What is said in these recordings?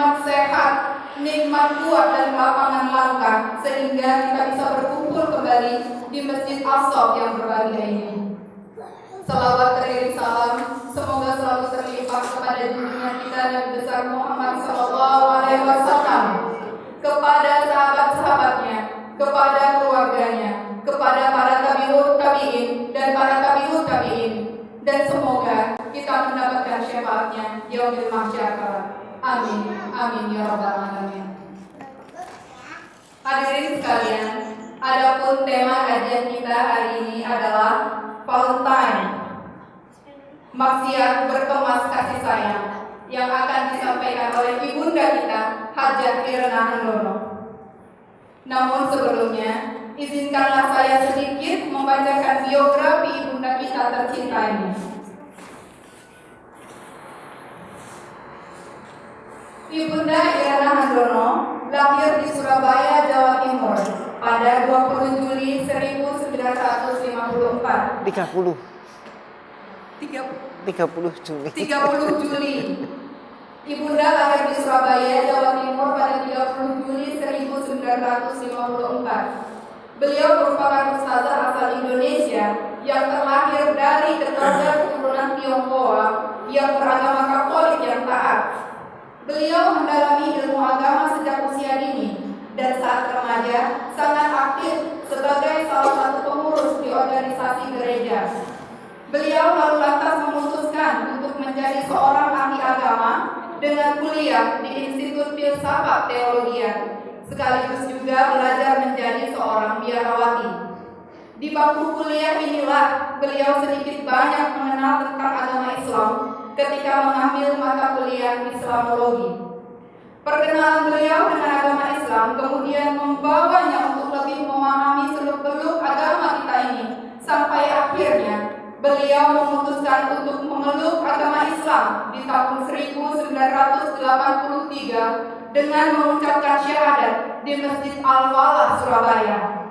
nikmat sehat, nikmat kuat dan lapangan langkah, sehingga kita bisa berkumpul kembali di Masjid Aqsa yang berbahagia ini. Salawat teriring salam semoga selalu terlimpah kepada junjungan kita Nabi besar Muhammad SAW, kepada sahabat-sahabatnya, kepada keluarganya, kepada para tabi'in dan para tabi'ut tabi'in, dan semoga kita mendapatkan syafaatnya yaumil mahsyar. Amin, amin ya rabbal alamin. Hadirin sekalian, adapun tema kajian kita hari ini adalah Valentine, maksiat berkemas kasih sayang, yang akan disampaikan oleh ibunda kita Hajah Irna Handono. Namun sebelumnya, izinkanlah saya sedikit membacakan biografi ibunda kita tercinta ini. Ibunda Irna Handono lahir di Surabaya, Jawa Timur pada 20 Juli 1954. 30 Juli. Ibunda lahir di Surabaya, Jawa Timur pada 30 Juli 1954. Beliau merupakan ustazah asal Indonesia yang terlahir dari keluarga keturunan Tionghoa yang beragama Katolik yang taat. Beliau mendalami ilmu agama sejak usia dini dan saat remaja sangat aktif sebagai salah satu pengurus di organisasi gereja. Beliau lalu lantas memutuskan untuk menjadi seorang ahli agama dengan kuliah di Institut Filsafat Teologian, sekaligus juga belajar menjadi seorang biarawati. Di bangku kuliah inilah beliau sedikit banyak mengenal tentang agama Islam ketika mengambil mata kuliah Islamologi. Perkenalan beliau dengan agama Islam kemudian membawanya untuk lebih memahami seluk-beluk agama kita ini, sampai akhirnya beliau memutuskan untuk memeluk agama Islam di tahun 1983 dengan mengucapkan syahadat di Masjid Al-Falah, Surabaya.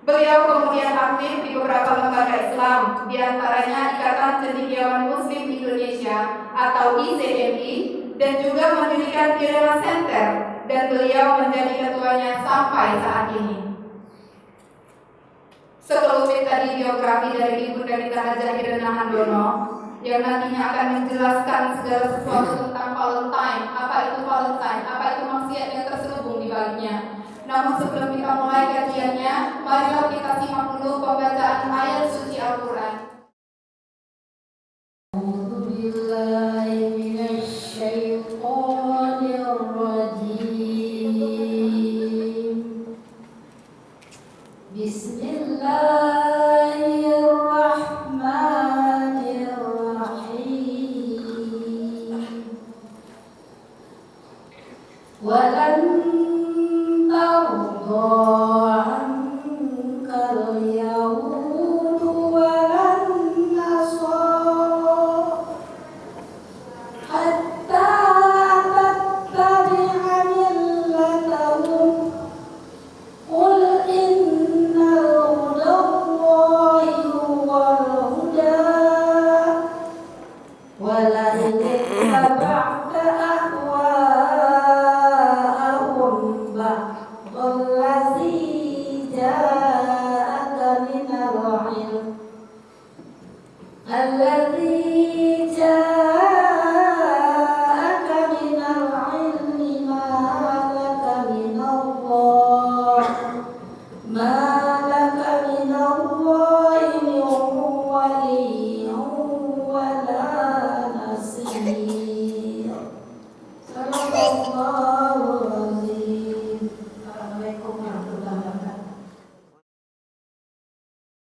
Beliau kemudian aktif di beberapa lembaga Islam, di antaranya Ikatan Cendekiawan Muslim Indonesia atau ICMI, dan juga mendirikan Irena Center, dan beliau menjadi ketuanya sampai saat ini. Sekelumit tadi biografi dari ibunda kita Hajah Irna Handono yang nantinya akan menjelaskan segala sesuatu tentang Valentine, apa itu Valentine, apa itu maksiat yang terselubung di baliknya. Namun sebelum kita mulai kajiannya, marilah kita simak dulu pembacaan ayat suci Al-Quran.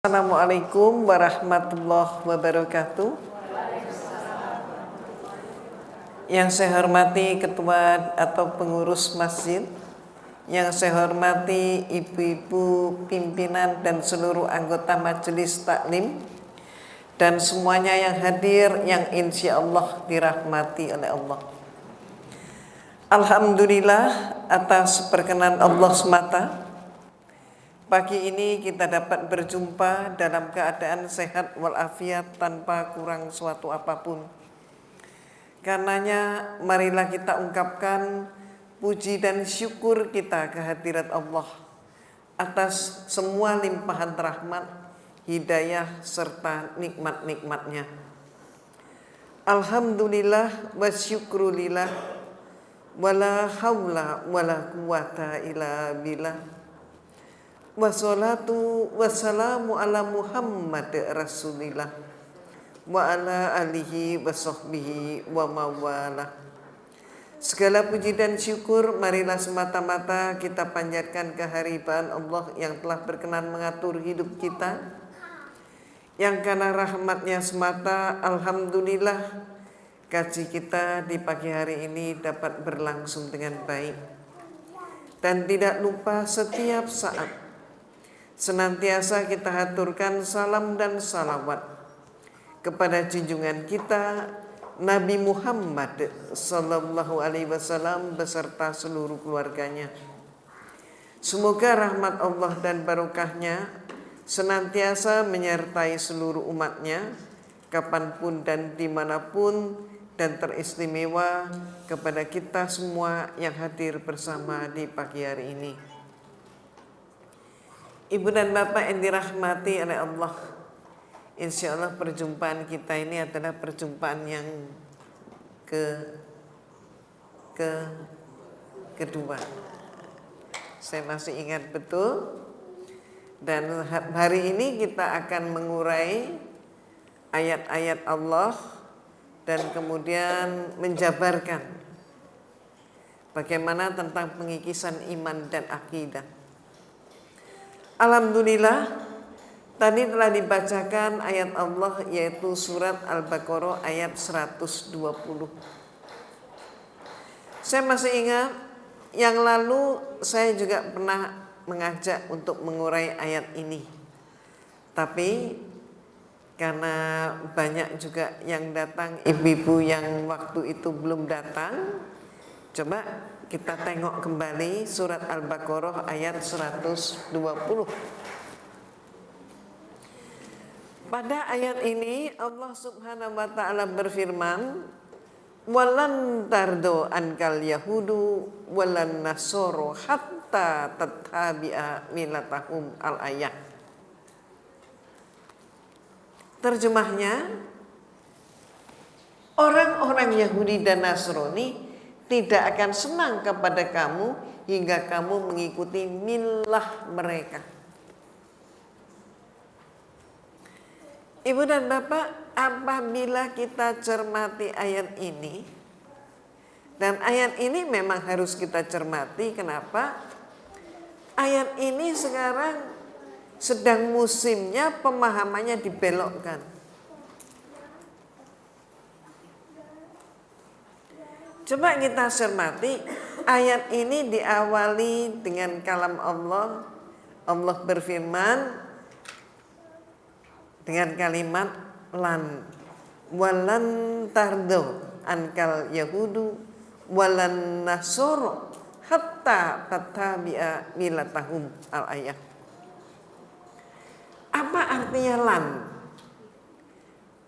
Assalamualaikum warahmatullahi wabarakatuh. Yang saya hormati ketua atau pengurus masjid, yang saya hormati ibu-ibu pimpinan dan seluruh anggota majelis taklim, dan semuanya yang hadir yang insya Allah dirahmati oleh Allah. Alhamdulillah atas perkenan Allah semata, pagi ini kita dapat berjumpa dalam keadaan sehat walafiat tanpa kurang suatu apapun. Karenanya marilah kita ungkapkan puji dan syukur kita kehadirat Allah atas semua limpahan rahmat, hidayah serta nikmat-nikmatnya. Alhamdulillah wa syukrulillah wala haula wala quwata illa billah. Wassalatu wassalamu ala Muhammad Rasulillah wa ala alihi wa sahbihi wa mawalah. Segala puji dan syukur marilah semata-mata kita panjatkan kehadiran Allah yang telah berkenan mengatur hidup kita, yang karena rahmatnya semata alhamdulillah kaji kita di pagi hari ini dapat berlangsung dengan baik. Dan tidak lupa setiap saat senantiasa kita haturkan salam dan salawat kepada junjungan kita Nabi Muhammad sallallahu alaihi wasallam beserta seluruh keluarganya. Semoga rahmat Allah dan barokahnya senantiasa menyertai seluruh umatnya kapanpun dan dimanapun, dan teristimewa kepada kita semua yang hadir bersama di pagi hari ini. Ibu dan Bapak yang dirahmati oleh Allah, insya Allah perjumpaan kita ini adalah perjumpaan yang kedua. Saya masih ingat betul. Dan hari ini kita akan mengurai ayat-ayat Allah dan kemudian menjabarkan bagaimana tentang pengikisan iman dan akidah. Alhamdulillah, tadi telah dibacakan ayat Allah yaitu surat Al-Baqarah ayat 120. Saya masih ingat yang lalu saya juga pernah mengajak untuk mengurai ayat ini. Tapi karena banyak juga yang datang, ibu-ibu yang waktu itu belum datang, coba kita tengok kembali surat Al-Baqarah ayat 120. Pada ayat ini Allah Subhanahu wa taala berfirman, "Walan tardo ankal yahudu walan nasoro hatta tattabi'a millatahum." Al-ayat. Terjemahnya, orang-orang Yahudi dan Nasrani tidak akan senang kepada kamu hingga kamu mengikuti milah mereka. Ibu dan Bapak, apabila kita cermati ayat ini, dan ayat ini memang harus kita cermati. Kenapa? Ayat ini sekarang sedang musimnya pemahamannya dibelokkan. Coba kita cermati, ayat ini diawali dengan kalam Allah. Allah berfirman dengan kalimat lan, walan tardo ankal yahudu walan nasoro hatta tattabi'a millatahum. Al-ayat. Apa artinya lan?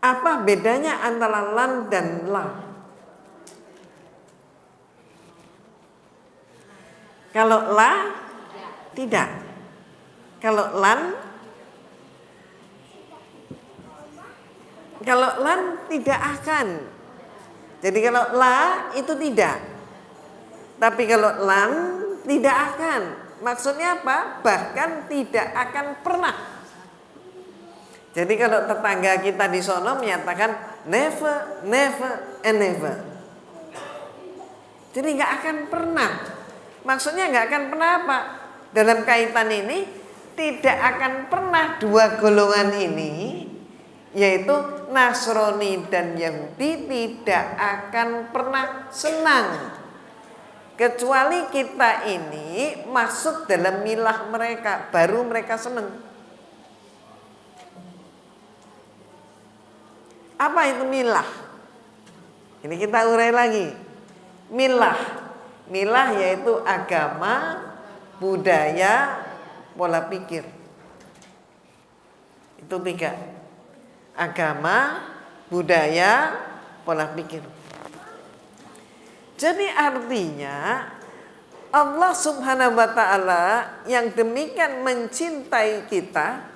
Apa bedanya antara lan dan la? Kalau la, tidak. Kalau lan tidak akan. Jadi kalau la itu tidak. Tapi kalau lan tidak akan. Maksudnya apa? Bahkan tidak akan pernah. Jadi kalau tetangga kita di sono menyatakan never, never, and never. Jadi nggak akan pernah. Maksudnya nggak akan pernah apa? Dalam kaitan ini tidak akan pernah dua golongan ini, yaitu Nasrani dan Yahudi, tidak akan pernah senang. Kecuali kita ini masuk dalam milah mereka, baru mereka senang. Apa itu milah? Ini kita urai lagi. Milah. Milah yaitu agama, budaya, pola pikir. Itu tiga. Agama, budaya, pola pikir. Jadi artinya Allah Subhanahu wa Ta'ala yang demikian mencintai kita,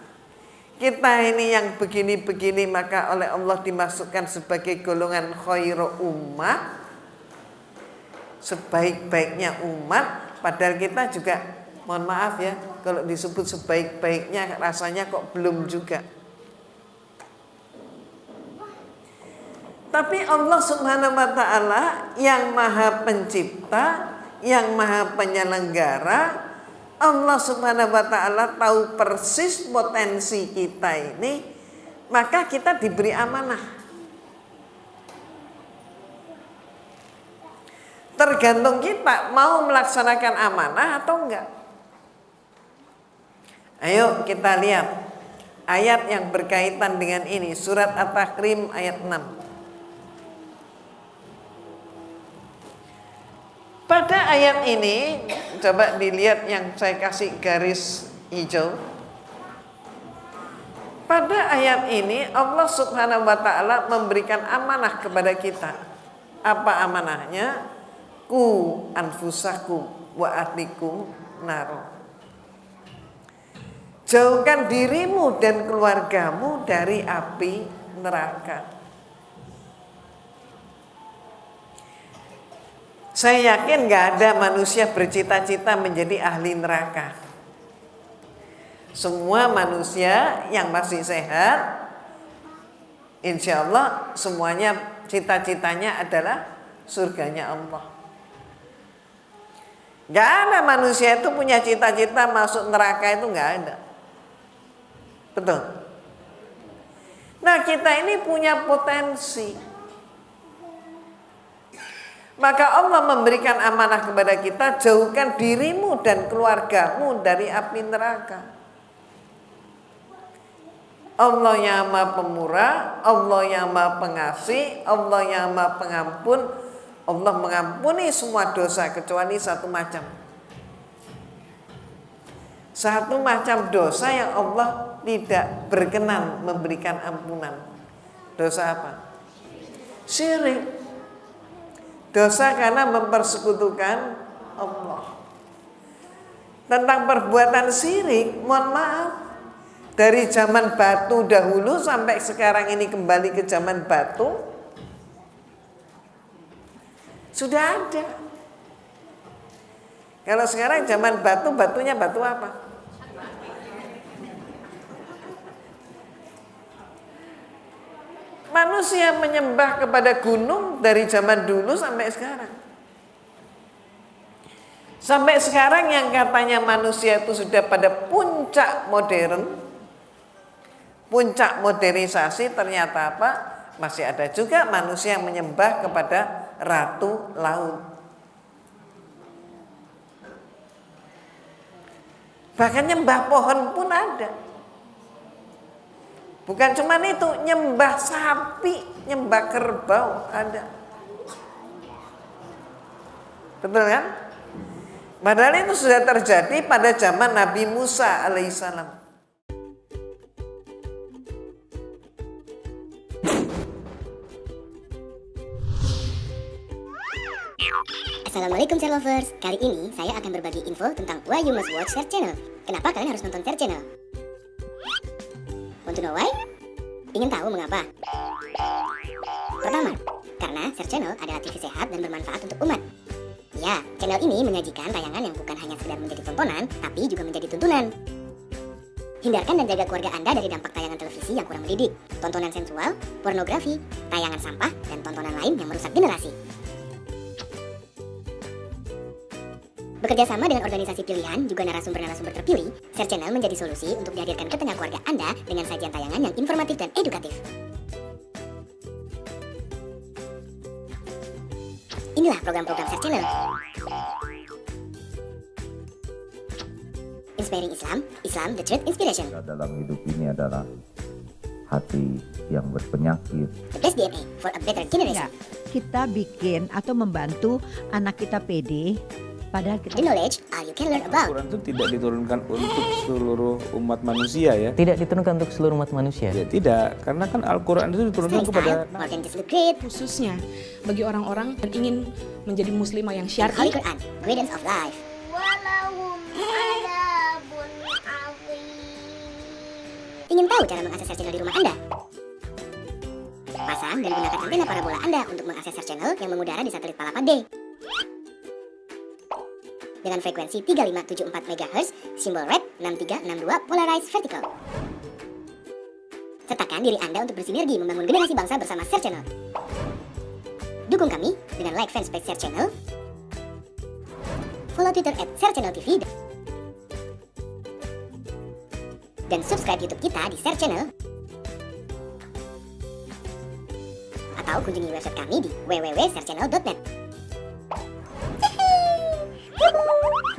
kita ini yang begini-begini, maka oleh Allah dimasukkan sebagai golongan khairu ummah, sebaik-baiknya umat. Padahal kita juga, mohon maaf ya, kalau disebut sebaik-baiknya rasanya kok belum juga. Tapi Allah Subhanahu wa Ta'ala yang maha pencipta, yang maha penyelenggara, Allah Subhanahu wa Ta'ala tahu persis potensi kita ini, maka kita diberi amanah. Tergantung kita mau melaksanakan amanah atau enggak. Ayo kita lihat ayat yang berkaitan dengan ini, surat At-Tahrim ayat 6. Pada ayat ini, coba dilihat yang saya kasih garis hijau. Pada ayat ini Allah Subhanahu wa Ta'ala memberikan amanah kepada kita. Apa amanahnya? Ku anfusakum wa ahlikum naro. Jauhkan dirimu dan keluargamu dari api neraka. Saya yakin gak ada manusia bercita-cita menjadi ahli neraka. Semua manusia yang masih sehat, insya Allah semuanya cita-citanya adalah surganya Allah. Gak ada manusia itu punya cita-cita masuk neraka, itu gak ada. Betul. Nah, kita ini punya potensi. Maka Allah memberikan amanah kepada kita, jauhkan dirimu dan keluargamu dari api neraka. Allah yang maha pemurah, Allah yang maha pengasih, Allah yang maha pengampun. Allah mengampuni semua dosa kecuali satu macam. Satu macam dosa yang Allah tidak berkenan memberikan ampunan. Dosa apa? Syirik. Dosa karena mempersekutukan Allah. Tentang perbuatan syirik, mohon maaf, dari zaman batu dahulu sampai sekarang ini kembali ke zaman batu, sudah ada. Kalau sekarang zaman batu, batunya batu apa? Manusia menyembah kepada gunung dari zaman dulu sampai sekarang. Sampai sekarang yang katanya manusia itu sudah pada puncak modern, puncak modernisasi, ternyata apa? Masih ada juga manusia yang menyembah kepada ratu laut. Bahkan nyembah pohon pun ada. Bukan cuma itu, nyembah sapi, nyembah kerbau ada. Betul kan? Padahal itu sudah terjadi pada zaman Nabi Musa alaihissalam. Assalamualaikum Share Lovers. Kali ini saya akan berbagi info tentang why you must watch Share Channel. Kenapa kalian harus nonton Share Channel? Want to know why? Ingin tahu mengapa? Pertama, karena Share Channel adalah TV sehat dan bermanfaat untuk umat. Ya, channel ini menyajikan tayangan yang bukan hanya sekedar menjadi tontonan, tapi juga menjadi tuntunan. Hindarkan dan jaga keluarga Anda dari dampak tayangan televisi yang kurang mendidik, tontonan sensual, pornografi, tayangan sampah, dan tontonan lain yang merusak generasi. Bekerja sama dengan organisasi pilihan, juga narasumber-narasumber terpilih, Share Channel menjadi solusi untuk dihadirkan ke tengah keluarga Anda dengan sajian tayangan yang informatif dan edukatif. Inilah program-program Share Channel. Inspiring Islam, Islam the Truth Inspiration. Dalam hidup ini adalah hati yang berpenyakit. The Best DNA for a Better Generation. Kita bikin atau membantu anak kita pede. Padahal The kita knowledge all you can learn about. Al-Quran itu tidak diturunkan untuk seluruh umat manusia ya. Tidak diturunkan untuk seluruh umat manusia. Ya tidak, karena kan Al-Quran itu diturunkan Story kepada time, more than just look great. Khususnya bagi orang-orang yang ingin menjadi muslimah yang The syar'i. Holy Quran, guidance of life. Ingin tahu cara mengakses Search Channel di rumah Anda? Pasang dan gunakan antena parabola Anda untuk mengakses Search Channel yang mengudara di satelit Palapa D. Dengan frekuensi 3574 MHz, simbol red 6362 polarized vertical. Sertakan diri Anda untuk bersinergi membangun generasi bangsa bersama Search Channel. Dukung kami dengan like fanspage Search Channel, follow Twitter @SearchChannelTV, dan subscribe YouTube kita di Search Channel. Atau kunjungi website kami di www.searchchannel.net.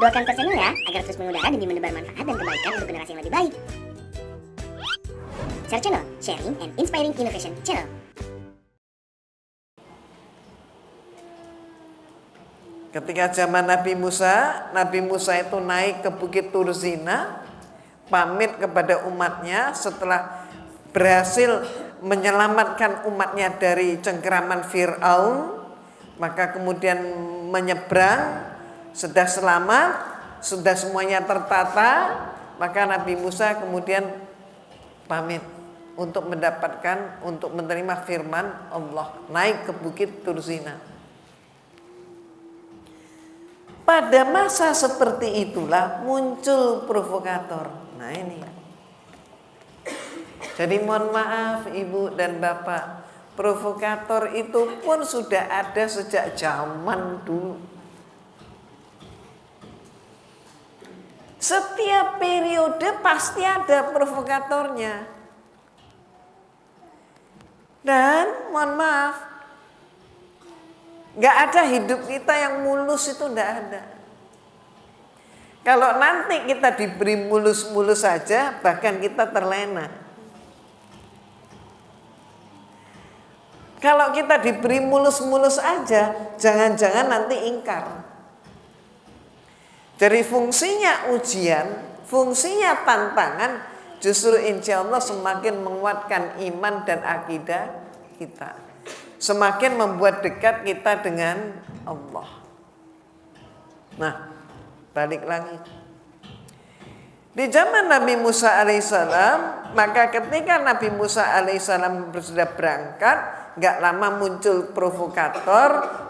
Doakan Search Channel ya, agar terus mengudara demi menebar manfaat dan kebaikan untuk generasi yang lebih baik. Search Channel, sharing and inspiring innovation channel. Ketika zaman Nabi Musa itu naik ke Bukit Turzina, pamit kepada umatnya setelah berhasil menyelamatkan umatnya dari cengkeraman Fir'aun, maka kemudian menyeberang, sudah selamat, sudah semuanya tertata, maka Nabi Musa kemudian pamit untuk menerima firman Allah, naik ke Bukit Turzina. Pada masa seperti itulah muncul provokator. Nah ini. Jadi mohon maaf Ibu dan Bapak, provokator itu pun sudah ada sejak zaman dulu. Setiap periode pasti ada provokatornya. Dan mohon maaf, gak ada hidup kita yang mulus, itu gak ada. Kalau nanti kita diberi mulus-mulus saja, bahkan kita terlena. Kalau kita diberi mulus-mulus aja, jangan-jangan nanti ingkar. Jadi fungsinya ujian, fungsinya tantangan, justru insya Allah semakin menguatkan iman dan akidah kita. Semakin membuat dekat kita dengan Allah. Nah, balik lagi. Di zaman Nabi Musa alaihissalam, maka ketika Nabi Musa alaihissalam sudah berangkat, gak lama muncul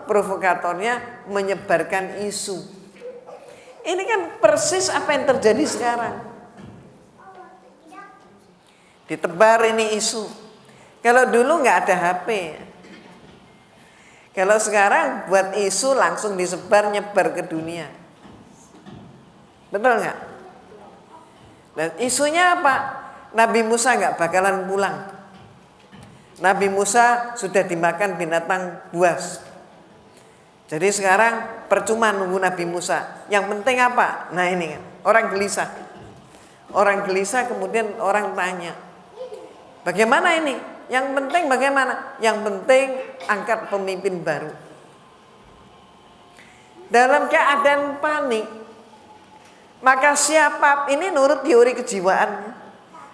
provokatornya menyebarkan isu. Ini kan persis apa yang terjadi sekarang. Ditebar ini isu. Kalau dulu gak ada HP. Kalau sekarang buat isu langsung disebar, nyebar ke dunia. Betul nggak? Dan isunya apa? Nabi Musa nggak bakalan pulang. Nabi Musa sudah dimakan binatang buas. Jadi sekarang percuma nunggu Nabi Musa. Yang penting apa? Nah ini kan, orang gelisah. Orang gelisah kemudian orang tanya, bagaimana ini? Yang penting bagaimana? Yang penting angkat pemimpin baru. Dalam keadaan panik, maka siapa ini nurut teori kejiwaan.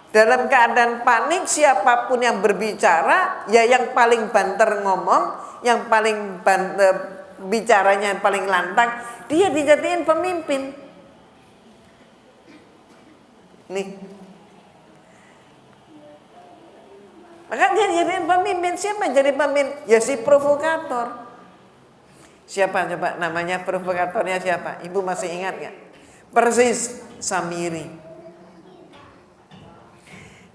Dalam keadaan panik, siapapun yang berbicara, ya yang paling banter ngomong, yang paling bicaranya yang paling lantang, dia dijadiin pemimpin. Nih. Maka dia jadiin pemimpin. Siapa yang jadi pemimpin? Ya si provokator. Siapa coba namanya provokatornya siapa? Ibu masih ingat gak? Persis Samiri.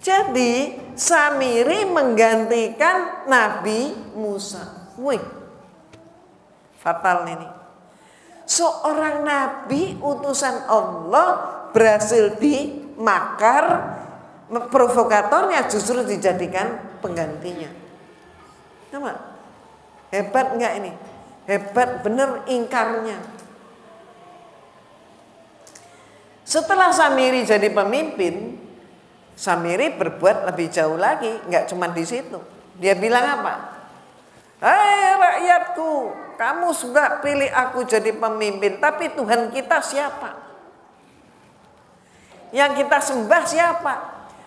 Jadi Samiri menggantikan Nabi Musa. Wih, fatal ini. Seorang Nabi utusan Allah berhasil dimakar, provokatornya justru dijadikan penggantinya. Nama, hebat enggak ini? Hebat bener ingkarnya. Setelah Samiri jadi pemimpin, Samiri berbuat lebih jauh lagi, enggak cuma di situ. Dia bilang apa? Hai rakyatku, kamu sudah pilih aku jadi pemimpin, tapi Tuhan kita siapa? Yang kita sembah siapa?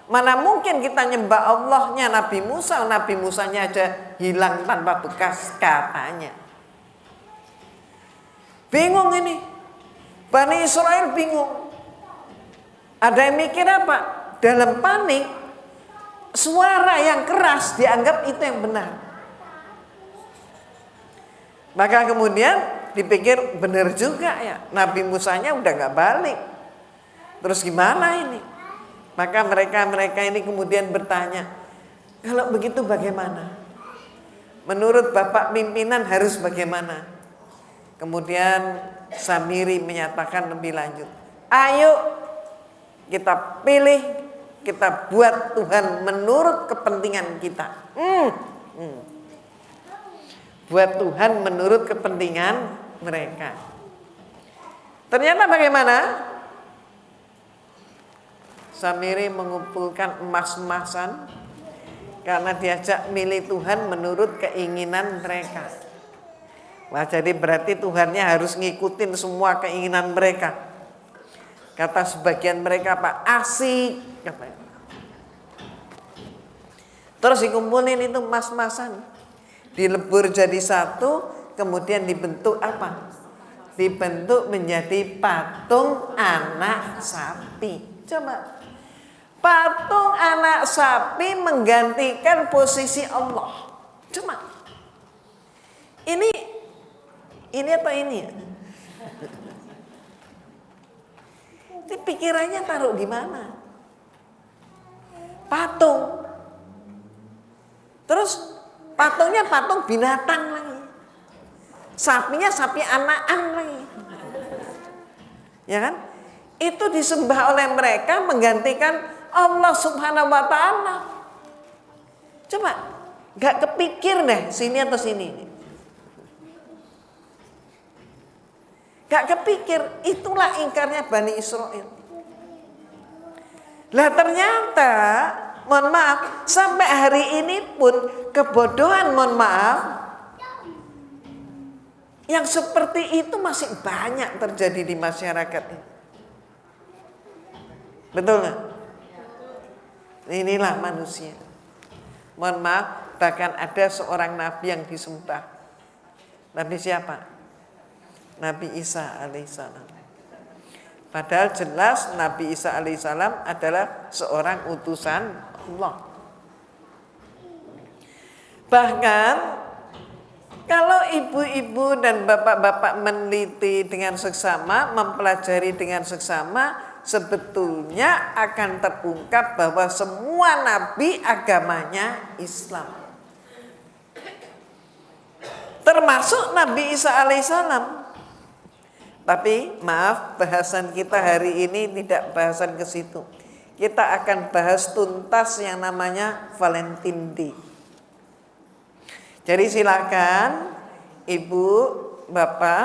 Mana mungkin kita nyembah Allahnya Nabi Musa, Nabi Musanya aja hilang tanpa bekas katanya. Bingung ini. Bani Israel bingung. Ada yang mikir apa? Dalam panik, suara yang keras dianggap itu yang benar. Maka kemudian dipikir benar juga ya, Nabi Musanya udah gak balik. Terus gimana ini? Maka mereka ini kemudian bertanya, kalau begitu bagaimana? Menurut Bapak pimpinan harus bagaimana? Kemudian Samiri menyatakan lebih lanjut, ayo kita pilih, kita buat Tuhan menurut kepentingan kita. Buat Tuhan menurut kepentingan mereka. Ternyata bagaimana? Samiri mengumpulkan emas-emasan karena diajak milih Tuhan menurut keinginan mereka. Wah, jadi berarti Tuhannya harus ngikutin semua keinginan mereka. Kata sebagian mereka, Pak, asik. Terus dikumpulin itu emas-emasan, dilebur jadi satu, kemudian dibentuk apa? Dibentuk menjadi patung anak sapi. Coba, patung anak sapi menggantikan posisi Allah. Coba, ini apa ini ya? Ini pikirannya taruh di mana? Patung. Terus patungnya patung binatang lagi. Sapinya sapi anakan lagi. Ya kan? Itu disembah oleh mereka menggantikan Allah Subhanahu wa taala. Coba, gak kepikir deh sini atau sini. Gak kepikir, itulah ingkarnya Bani Israel. Lah ternyata, mohon maaf, sampai hari ini pun kebodohan, mohon maaf, yang seperti itu masih banyak terjadi di masyarakat ini. Betul nggak? Inilah manusia. Mohon maaf, bahkan ada seorang nabi yang disembah. Nabi siapa? Nabi Isa alaihissalam. Padahal jelas Nabi Isa alaihissalam adalah seorang utusan Allah. Bahkan kalau ibu-ibu dan bapak-bapak meneliti dengan seksama, mempelajari dengan seksama, sebetulnya akan terungkap bahwa semua nabi agamanya Islam. Termasuk Nabi Isa alaihissalam. Tapi maaf, bahasan kita hari ini tidak bahasan ke situ. Kita akan bahas tuntas yang namanya Valentine Day. Jadi silakan ibu, bapak,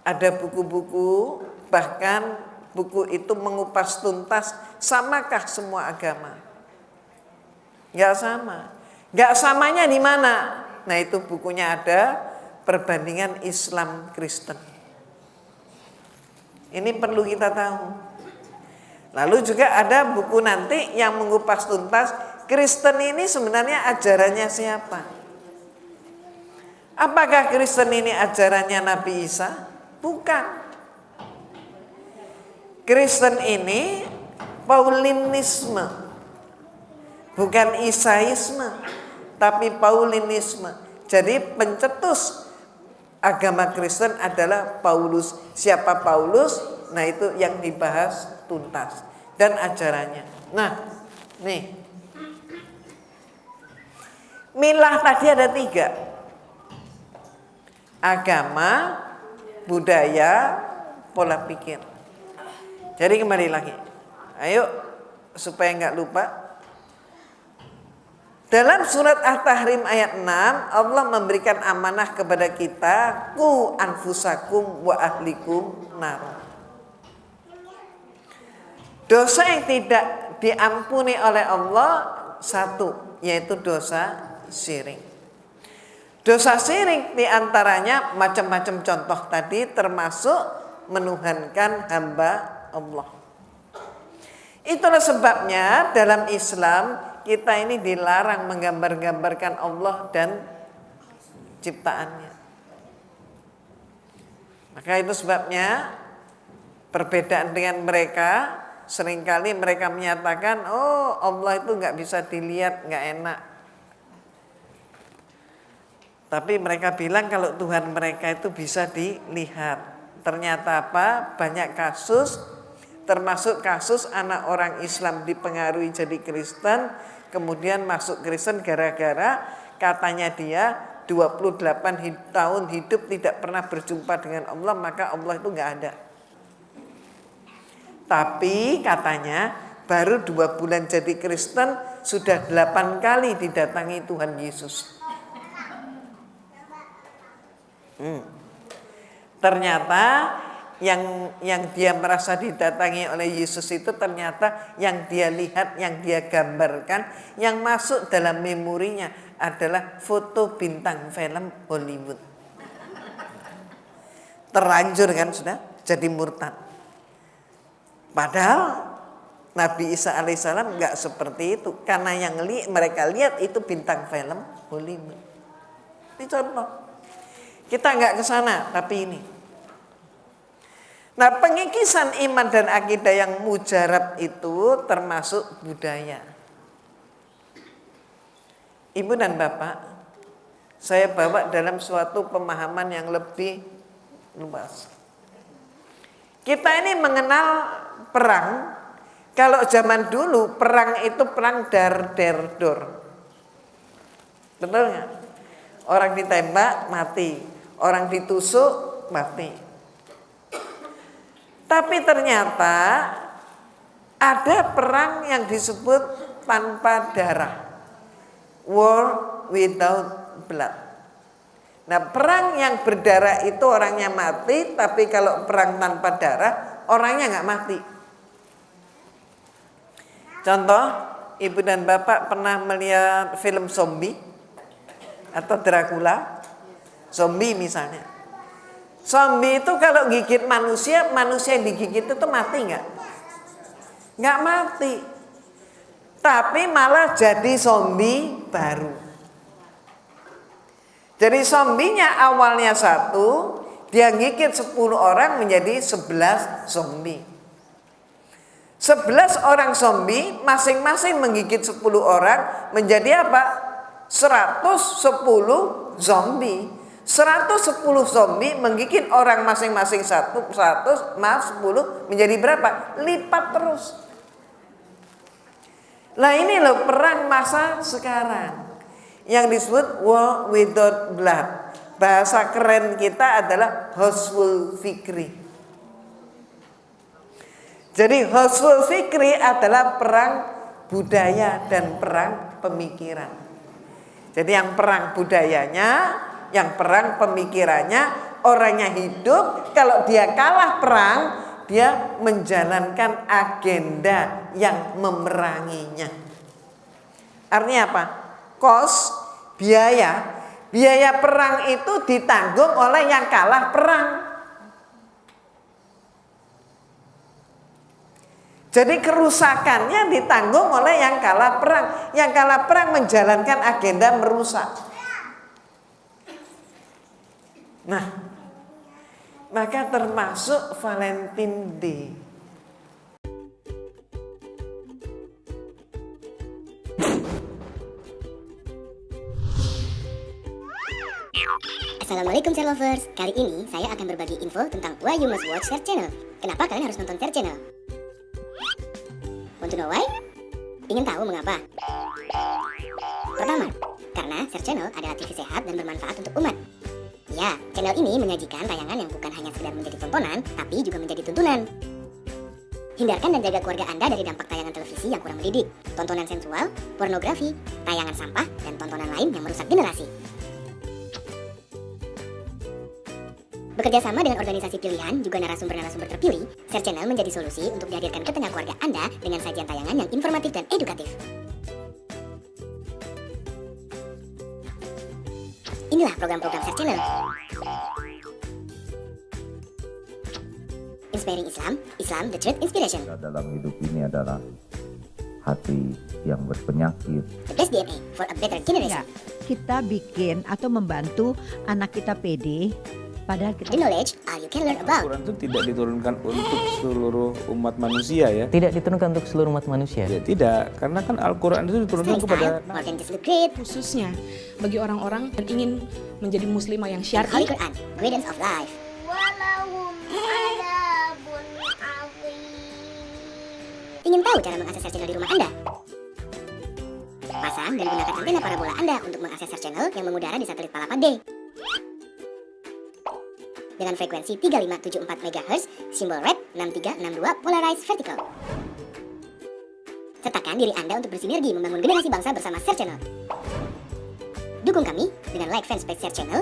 ada buku-buku, bahkan buku itu mengupas tuntas samakah semua agama? Gak sama. Gak samanya di mana? Nah itu bukunya ada, perbandingan Islam Kristen. Ini perlu kita tahu. Lalu juga ada buku nanti yang mengupas tuntas Kristen ini sebenarnya ajarannya siapa? Apakah Kristen ini ajarannya Nabi Isa? Bukan. Kristen ini Paulinisme. Bukan Isaisme, tapi Paulinisme. Jadi pencetus agama Kristen adalah Paulus. Siapa Paulus? Nah itu yang dibahas tuntas dan ajarannya. Nah, nih. Milah tadi ada 3. Agama, budaya, pola pikir. Jadi kembali lagi. Ayo supaya nggak lupa. Dalam surat At-Tahrim ayat 6, Allah memberikan amanah kepada kita, ku anfusakum wa ahlikum nar. Dosa yang tidak diampuni oleh Allah satu, yaitu dosa syirik. Dosa syirik diantaranya macam-macam contoh tadi, termasuk menuhankan hamba Allah. Itulah sebabnya dalam Islam kita ini dilarang menggambar-gambarkan Allah dan ciptaannya. Maka itu sebabnya Perbedaan dengan mereka, seringkali mereka menyatakan, oh Allah itu nggak bisa dilihat, nggak enak. Tapi mereka bilang kalau Tuhan mereka itu bisa dilihat. Ternyata apa? Banyak kasus, termasuk kasus anak orang Islam dipengaruhi jadi Kristen, kemudian masuk Kristen gara-gara katanya dia 28 tahun hidup tidak pernah berjumpa dengan Allah, maka Allah itu nggak ada. Tapi katanya baru 2 bulan jadi Kristen sudah 8 kali didatangi Tuhan Yesus. Ternyata yang dia merasa didatangi oleh Yesus itu ternyata yang dia lihat, yang dia gambarkan, yang masuk dalam memorinya adalah foto bintang film Hollywood. Terlanjur kan sudah jadi murtad. Padahal Nabi Isa alaihissalam nggak seperti itu, karena yang mereka lihat itu bintang film Hollywood. Ini contoh. Kita nggak ke sana, tapi ini. Nah, pengikisan iman dan akidah yang mujarab itu termasuk budaya. Ibu dan Bapak, saya bawa dalam suatu pemahaman yang lebih luas. Kita ini mengenal perang. Kalau zaman dulu perang itu perang dar der dor. Betul nggak? Orang ditembak mati. Orang ditusuk mati. Tapi ternyata ada perang yang disebut tanpa darah. War without blood. Nah, perang yang berdarah itu orangnya mati, tapi kalau perang tanpa darah orangnya nggak mati. Contoh, Ibu dan Bapak pernah melihat film zombie atau Dracula? Zombie misalnya. Zombie itu kalau gigit manusia, manusia yang digigit itu mati nggak? Nggak mati. Tapi malah jadi zombie baru. Jadi zombinya awalnya 1, dia gigit 10 orang menjadi 11 zombie. 11 orang zombie masing-masing menggigit 10 orang menjadi apa? 110 zombie. 110 zombie menggigit orang masing-masing 100 maaf 10 menjadi berapa? Lipat terus. Nah ini loh perang masa sekarang yang disebut war without blood. Bahasa keren kita adalah Huswul Fikri. Jadi Huswul Fikri adalah perang budaya dan perang pemikiran. Jadi yang perang budayanya, yang perang pemikirannya, orangnya hidup, kalau dia kalah perang, dia menjalankan agenda yang memeranginya. Artinya apa? Kos, biaya perang itu ditanggung oleh yang kalah perang. Jadi kerusakannya ditanggung oleh yang kalah perang. Yang kalah perang menjalankan agenda merusak. Nah, maka termasuk Valentine Day. Assalamualaikum Share Lovers. Kali ini saya akan berbagi info tentang why you must watch Share Channel. Kenapa kalian harus nonton Share Channel? Want to know why? Ingin tahu mengapa? Pertama, karena Share Channel adalah TV sehat dan bermanfaat untuk umat. Ya, channel ini menyajikan tayangan yang bukan hanya sekedar menjadi tontonan, tapi juga menjadi tuntunan. Hindarkan dan jaga keluarga Anda dari dampak tayangan televisi yang kurang mendidik, tontonan sensual, pornografi, tayangan sampah, dan tontonan lain yang merusak generasi. Bekerja sama dengan organisasi pilihan, juga narasumber-narasumber terpilih, Share Channel menjadi solusi untuk dihadirkan ke tengah keluarga Anda dengan sajian tayangan yang informatif dan edukatif. Inilah program-program Share Channel. Inspiring Islam, Islam the Truth Inspiration. Dalam hidup ini adalah hati yang berpenyakit. The Best DNA for a Better Generation. Ya, kita bikin atau membantu anak kita pede, padahal kita The knowledge are your you can learn about. Al-Quran itu tidak diturunkan untuk seluruh umat manusia ya. Tidak diturunkan untuk seluruh umat manusia. Ya tidak, karena kan Al-Quran itu diturunkan Study kepada style, more than just look great. Khususnya bagi orang-orang yang ingin menjadi muslimah yang Holy syar'i. Quran, guidance of life. Ingin tahu cara mengakses Search Channel di rumah Anda? Pasang dan gunakan antena parabola Anda untuk mengakses Search Channel yang mengudara di satelit Palapa D. Dengan frekuensi 3574 MHz, simbol red 6362 polarized vertical. Sertakan diri Anda untuk bersinergi membangun generasi bangsa bersama Search Channel. Dukung kami dengan like fanspage Search Channel,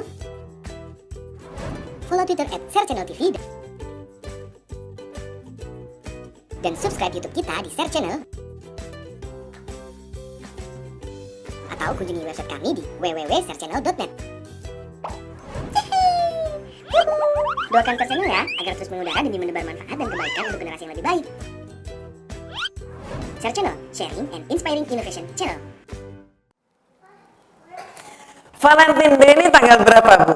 follow Twitter @SearchChannelTV, dan subscribe YouTube kita di Search Channel. Atau kunjungi website kami di www.searchchannel.net. Doakan Search Channel ya, agar terus mengudara demi menebar manfaat dan kebaikan untuk generasi yang lebih baik. Search Channel, sharing and inspiring innovation channel. Valentine Day ini tanggal berapa, Bu?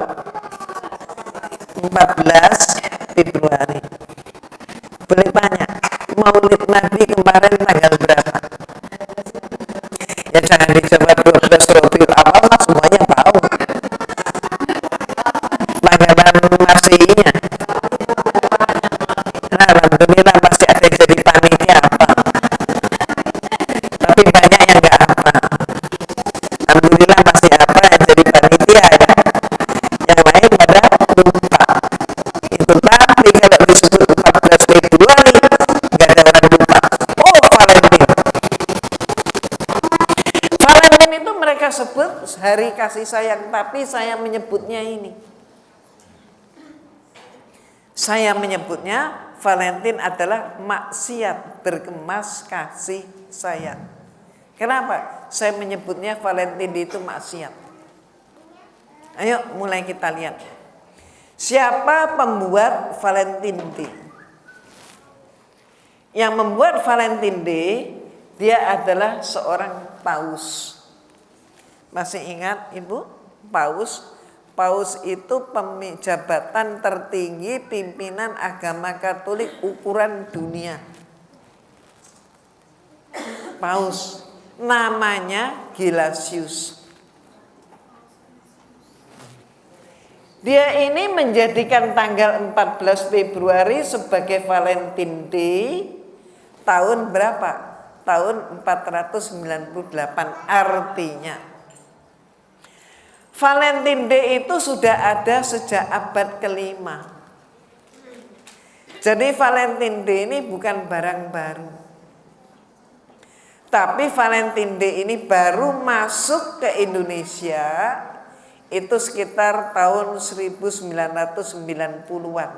14 Februari. Boleh tanya, Maulid Nabi kemarin tanggal berapa? Ya jangan dijawab 12 Rabiul Awal lah, semuanya tahu. Tanggalan Masehinya. Nah, alhamdulillah pasti ada yang jadi panitia apa. Tapi banyak yang nggak apa. Alhamdulillah masih apa yang jadi panitia ya. Yang lain pada lupa. Itu tapi kalau disebut 14 Februari nggak ada orang lupa. Oh, Valentine. Valentine itu mereka sebut hari kasih sayang, tapi saya menyebutnya ini. Saya menyebutnya Valentine adalah maksiat berkemas kasih sayang. Kenapa? Saya menyebutnya Valentine itu maksiat. Ayo mulai kita lihat. Siapa pembuat Valentine Day? Yang membuat Valentine Day, dia adalah seorang paus. Masih ingat Ibu? Paus? Paus itu jabatan tertinggi pimpinan agama Katolik ukuran dunia. Paus. Namanya Gelasius. Dia ini menjadikan tanggal 14 Februari sebagai Valentine Day tahun berapa? Tahun 498 artinya. Valentine Day itu sudah ada sejak abad ke-5. Jadi Valentine Day ini bukan barang baru. Tapi Valentine Day ini baru masuk ke Indonesia itu sekitar tahun 1990-an.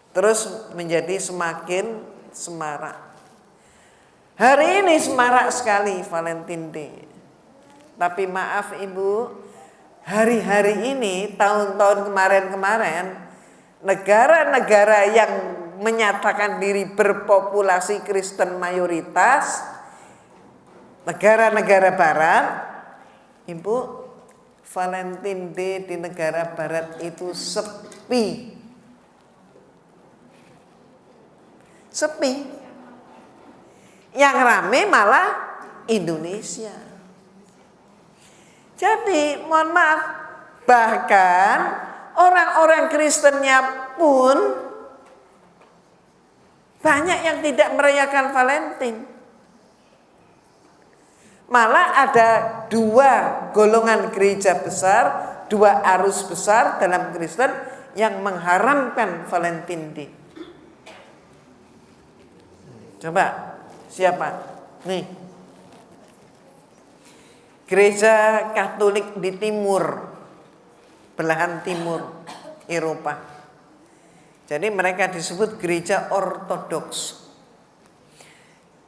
Terus menjadi semakin semarak. Hari ini semarak sekali Valentine Day. Tapi maaf Ibu, hari-hari ini, tahun-tahun kemarin-kemarin, negara-negara yang menyatakan diri berpopulasi Kristen mayoritas, negara-negara barat, Ibu, Valentine Day di negara barat itu sepi. Sepi. Yang rame malah Indonesia. Jadi mohon maaf, bahkan orang-orang Kristennya pun banyak yang tidak merayakan Valentine. Malah ada dua golongan gereja besar, dua arus besar dalam Kristen yang mengharamkan Valentine Day. Coba, siapa? Nih. Gereja Katolik di timur, belahan timur Eropa. Jadi mereka disebut gereja ortodoks.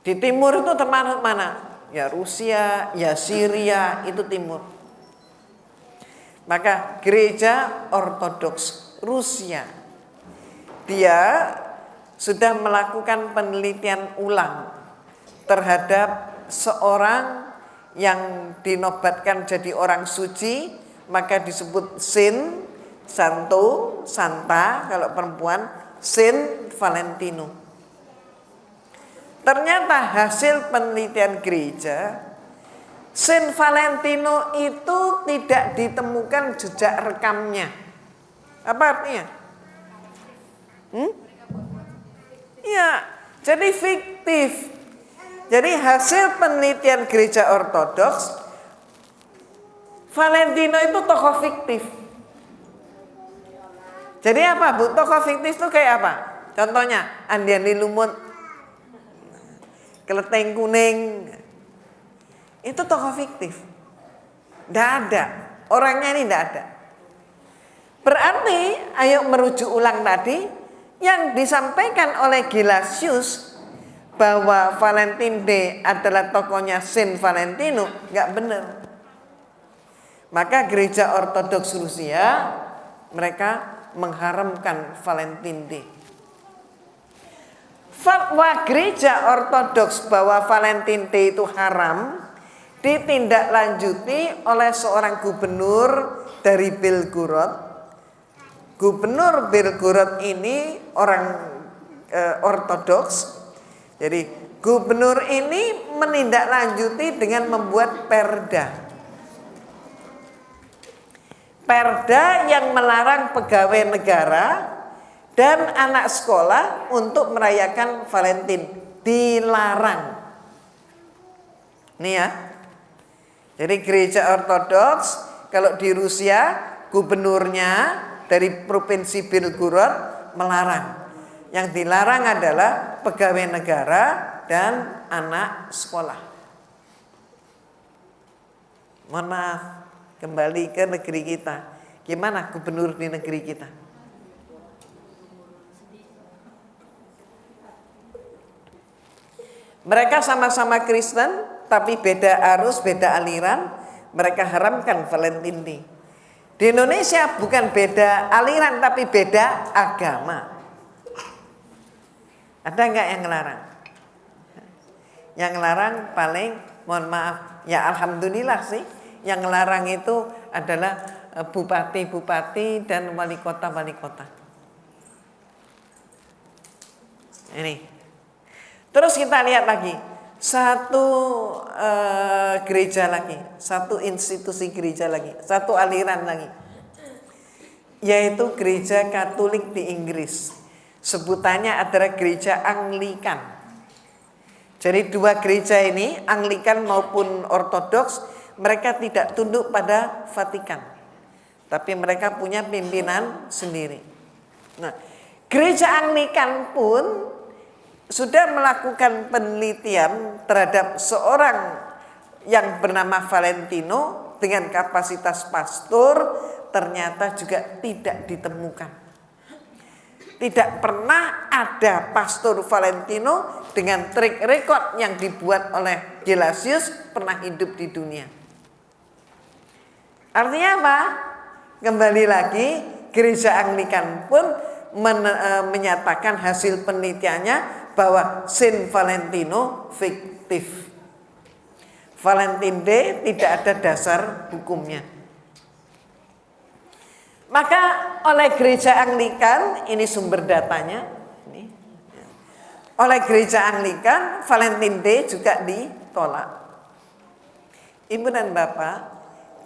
Di timur itu termasuk mana? Ya Rusia, ya Syria, itu timur. Maka gereja ortodoks Rusia, dia sudah melakukan penelitian ulang terhadap seorang yang dinobatkan jadi orang suci, maka disebut saint, Santo, Santa kalau perempuan, Saint Valentino. Ternyata hasil penelitian gereja, Saint Valentino itu tidak ditemukan jejak rekamnya. Apa artinya? Ya, jadi fiktif. Jadi hasil penelitian gereja Ortodoks, Valentino itu tokoh fiktif. Jadi apa Bu? Tokoh fiktif itu kayak apa? Contohnya Andiani Lumut, Keleteng Kuning. Itu tokoh fiktif. Tidak ada. Orangnya ini tidak ada. Berarti ayo merujuk ulang tadi yang disampaikan oleh Gelasius bahwa Valentine Day adalah tokohnya Saint Valentino nggak benar. Maka gereja Ortodoks Rusia mereka mengharamkan Valentine Day. Fatwa gereja Ortodoks bahwa Valentine Day itu haram ditindaklanjuti oleh seorang gubernur dari Belgorod. Gubernur Belgorod ini orang Ortodoks. Jadi gubernur ini menindaklanjuti dengan membuat perda. Perda yang melarang pegawai negara dan anak sekolah untuk merayakan Valentine. Dilarang. Nih ya. Jadi gereja Ortodoks kalau di Rusia gubernurnya dari provinsi Belgorod melarang. Yang dilarang adalah pegawai negara dan anak sekolah. Mohon maaf, kembali ke negeri kita. Gimana gubernur di negeri kita? Mereka sama-sama Kristen, tapi beda arus, beda aliran. Mereka haramkan Valentine Day. Di Indonesia bukan beda aliran, tapi beda agama. Ada nggak yang ngelarang? Yang ngelarang paling, mohon maaf, ya alhamdulillah sih. Yang ngelarang itu adalah bupati-bupati dan wali kota-wali kota. Ini. Terus kita lihat lagi. Satu gereja lagi. Satu institusi gereja lagi. Satu aliran lagi. Yaitu gereja Katolik di Inggris. Sebutannya adalah gereja Anglikan. Jadi dua gereja ini, Anglikan maupun Ortodoks, mereka tidak tunduk pada Vatikan. Tapi mereka punya pimpinan sendiri. Nah, gereja Anglikan pun sudah melakukan penelitian terhadap seorang yang bernama Valentino dengan kapasitas pastor, ternyata juga tidak ditemukan. Tidak pernah ada pastor Valentino dengan track record yang dibuat oleh Gelasius pernah hidup di dunia. Artinya apa? Kembali lagi, gereja Anglikan pun menyatakan hasil penelitiannya bahwa Saint Valentino fiktif. Valentine Day tidak ada dasar hukumnya. Maka oleh gereja Anglikan, ini sumber datanya, ini, oleh gereja Anglikan, Valentine Day juga ditolak. Ibu dan Bapak,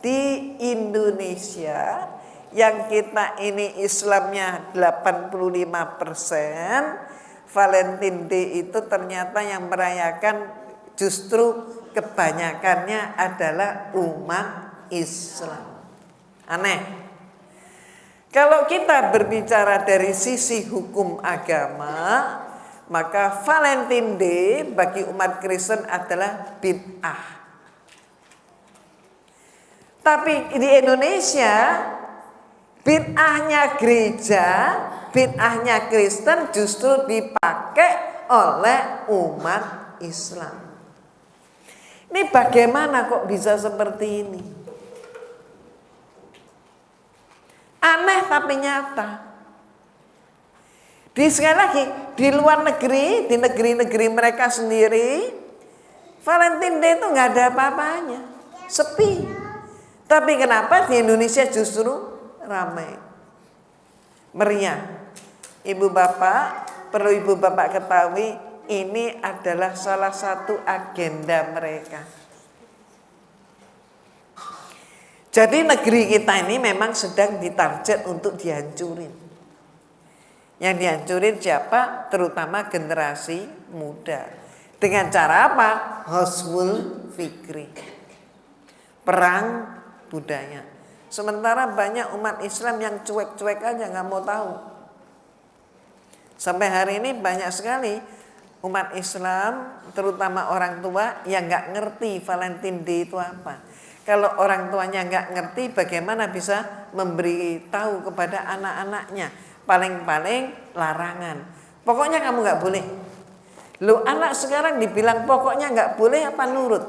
di Indonesia yang kita ini Islamnya 85%, Valentine Day itu ternyata yang merayakan justru kebanyakannya adalah umat Islam. Aneh. Kalau kita berbicara dari sisi hukum agama, maka Valentine Day bagi umat Kristen adalah bid'ah. Tapi di Indonesia, bid'ahnya gereja, bid'ahnya Kristen justru dipakai oleh umat Islam. Ini bagaimana kok bisa seperti ini? Aneh tapi nyata. Sekali lagi, di luar negeri, di negeri-negeri mereka sendiri, Valentine Day itu nggak ada apa-apanya, sepi. Tapi kenapa di Indonesia justru ramai? meriah. Ibu bapak, perlu ibu bapak ketahui, ini adalah salah satu agenda mereka. Jadi negeri kita ini memang sedang ditarget untuk dihancurin. Yang dihancurin siapa? Terutama generasi muda. Dengan cara apa? Husnul fikri. Perang budaya. Sementara banyak umat Islam yang cuek-cuek aja, nggak mau tahu. Sampai hari ini banyak sekali umat Islam, terutama orang tua, yang nggak ngerti Valentine Day itu apa. Kalau orang tuanya nggak ngerti, bagaimana bisa memberi tahu kepada anak-anaknya? Paling-paling larangan. Pokoknya kamu nggak boleh. Lu anak sekarang dibilang pokoknya nggak boleh apa nurut?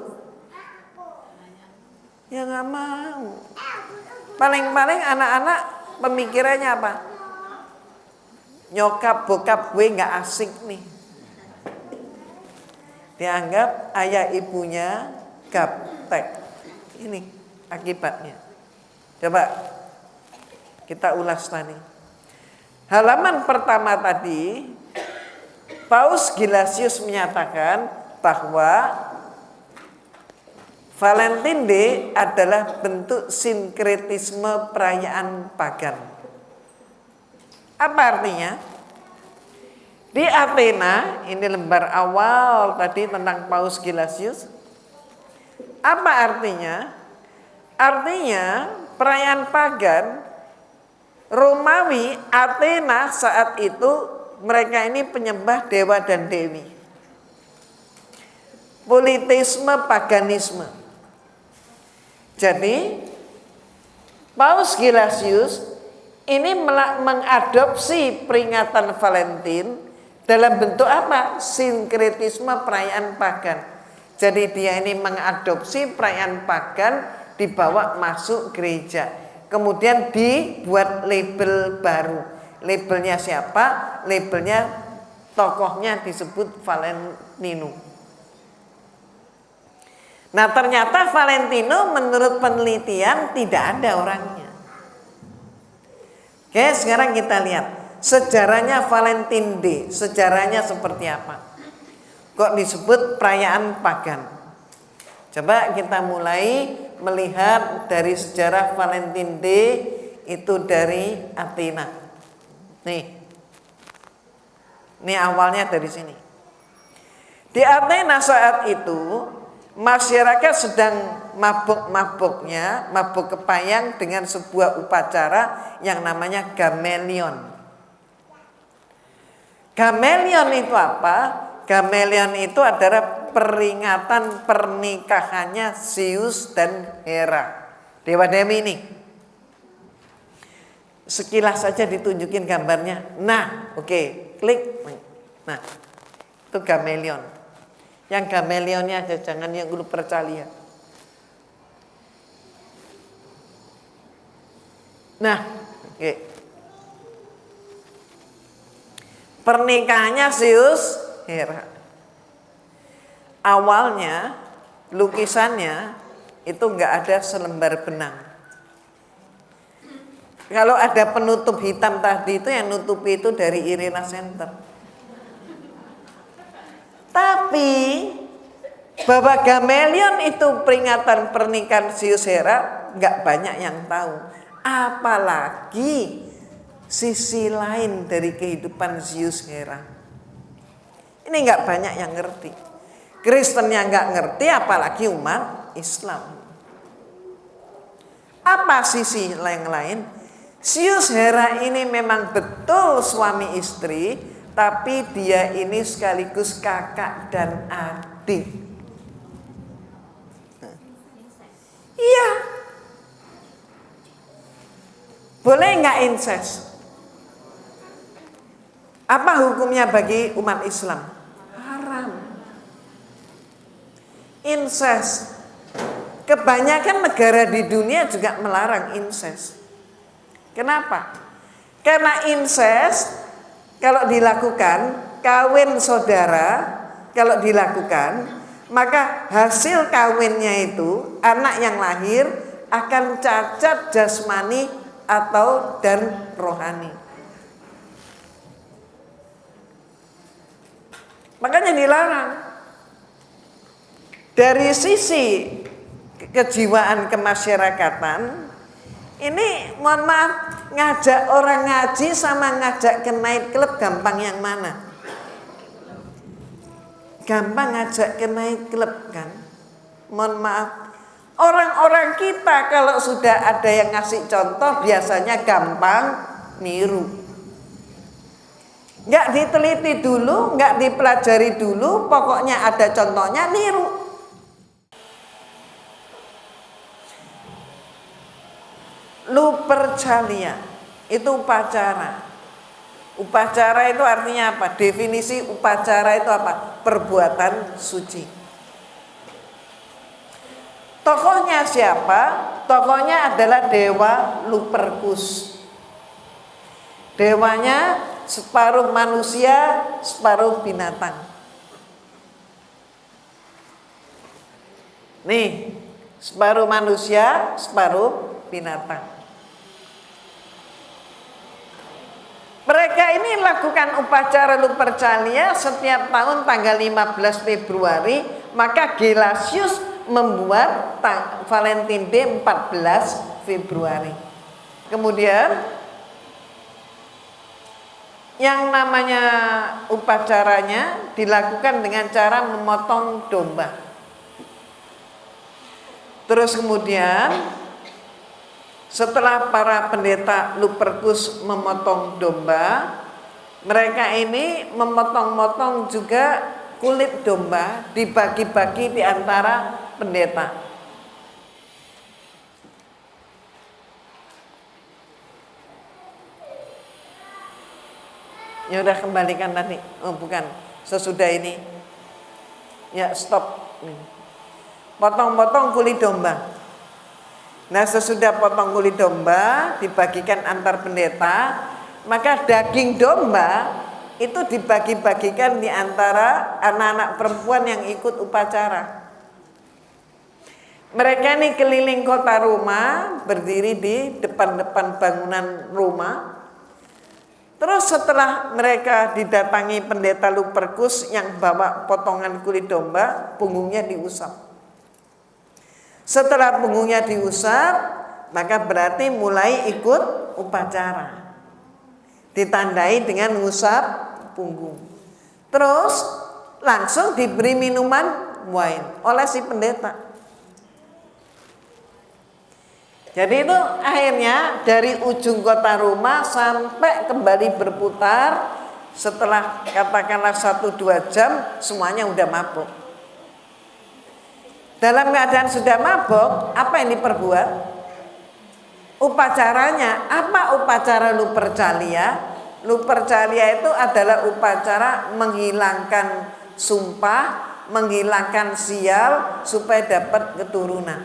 Ya nggak mau. Paling-paling anak-anak pemikirannya apa? Nyokap bokap gue nggak asik nih. Dianggap ayah ibunya gaptek. Ini akibatnya. Coba kita ulas tadi. Halaman pertama tadi, Paus Gelasius menyatakan bahwa Valentine Day adalah bentuk sinkretisme perayaan pagan. Apa artinya? Di Athena, ini lembar awal tadi tentang Paus Gelasius. Apa artinya? Artinya perayaan pagan Romawi Athena saat itu mereka ini penyembah dewa dan dewi. Politisme paganisme. Jadi Paus Gelasius ini mengadopsi peringatan Valentine dalam bentuk apa? Sinkretisme perayaan pagan. Jadi dia ini mengadopsi perayaan pagan, dibawa masuk gereja. Kemudian dibuat label baru. Labelnya siapa? Labelnya tokohnya disebut Valentino. Nah ternyata Valentino menurut penelitian tidak ada orangnya. Oke, sekarang kita lihat sejarahnya Valentine Day. Sejarahnya seperti apa? Kok disebut perayaan pagan? Coba kita mulai melihat dari sejarah Valentine Day itu dari Athena. Ini awalnya dari sini. Di Athena saat itu masyarakat sedang mabuk-mabuknya, mabuk kepayang dengan sebuah upacara yang namanya Gamelion. Gamelion itu apa? Gamelion itu adalah peringatan pernikahannya Zeus dan Hera, dewa-dewi ini. Sekilas saja ditunjukin gambarnya. Nah, oke, klik. Nah, itu Gamelion. Yang Gamelionnya aja, jangan yang dulu percaya. Nah, oke. Pernikahannya Zeus Hera. Awalnya lukisannya itu nggak ada selembar benang. Kalau ada penutup hitam tadi itu yang nutupi itu dari Irena Center. Tapi bahwa Gamelion itu peringatan pernikahan Zeus Hera nggak banyak yang tahu. Apalagi sisi lain dari kehidupan Zeus Hera. Ini nggak banyak yang ngerti. Kristennya nggak ngerti, apalagi umat Islam. Apa sisi yang lain? Zeus Hera ini memang betul suami istri, tapi dia ini sekaligus kakak dan adik. Iya. Boleh nggak incest? Apa hukumnya bagi umat Islam? Haram. Incest. Kebanyakan negara di dunia juga melarang incest. Kenapa? Karena incest kalau dilakukan, kawin saudara kalau dilakukan, maka hasil kawinnya itu anak yang lahir akan cacat jasmani atau dan rohani. Makanya dilarang. Dari sisi kejiwaan kemasyarakatan, ini mohon maaf, ngajak orang ngaji sama ngajak ke night club gampang yang mana? Gampang ngajak ke night club kan? Mohon maaf, orang-orang kita kalau sudah ada yang ngasih contoh biasanya gampang niru. Nggak diteliti dulu, nggak dipelajari dulu, pokoknya ada contohnya niru. Lupercalia itu upacara. Upacara itu artinya apa? Definisi upacara itu apa? Perbuatan suci. Tokohnya siapa? Tokohnya adalah dewa Lupercus. Dewanya separuh manusia, separuh binatang. Nih, separuh manusia, separuh binatang. Mereka ini lakukan upacara Lupercalia setiap tahun tanggal 15 Februari, maka Gelasius membuat Valentine Day 14 Februari. Kemudian yang namanya upacaranya dilakukan dengan cara memotong domba. Terus kemudian setelah para pendeta Lupercus memotong domba, mereka ini memotong-motong juga kulit domba, dibagi-bagi di antara pendeta. Ya udah, kembalikan tadi. Oh bukan, sesudah ini. Ya stop. Potong-potong kulit domba. Nah sesudah potong kulit domba dibagikan antar pendeta, maka daging domba itu dibagi-bagikan di antara anak-anak perempuan yang ikut upacara. Mereka ini keliling kota Roma, berdiri di depan-depan bangunan Roma. Terus setelah mereka didatangi pendeta Lupercus yang bawa potongan kulit domba, punggungnya diusap. Setelah punggungnya diusap, maka berarti mulai ikut upacara. Ditandai dengan ngusap punggung. Terus langsung diberi minuman wine oleh si pendeta. Jadi itu akhirnya dari ujung kota Roma sampai kembali berputar, setelah katakanlah 1-2 jam semuanya udah mabuk. Dalam keadaan sudah mabuk, apa yang diperbuat? Upacaranya, apa upacara Lupercalia? Lupercalia itu adalah upacara menghilangkan sumpah, menghilangkan sial supaya dapat keturunan.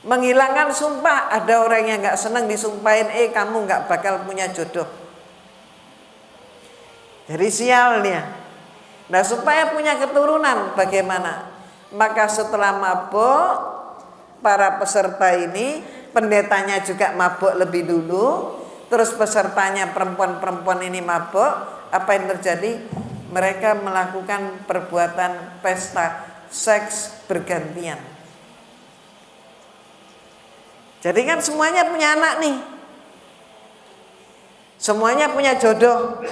Menghilangkan sumpah, ada orang yang gak senang disumpahin, kamu gak bakal punya jodoh. Jadi sialnya. Nah supaya punya keturunan bagaimana? Maka setelah mabuk, para peserta ini, pendetanya juga mabuk lebih dulu, terus pesertanya perempuan-perempuan ini mabuk, apa yang terjadi? Mereka melakukan perbuatan pesta seks bergantian. Jadi kan semuanya punya anak nih, semuanya punya jodoh.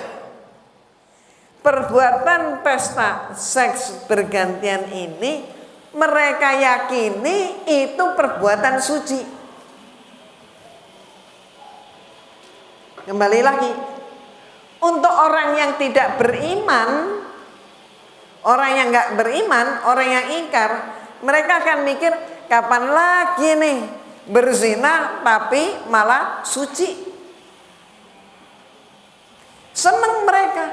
Perbuatan pesta seks bergantian ini mereka yakini itu perbuatan suci. Kembali lagi, untuk orang yang tidak beriman, orang yang nggak beriman, orang yang ingkar, mereka akan mikir kapan lagi nih berzina tapi malah suci. Seneng mereka.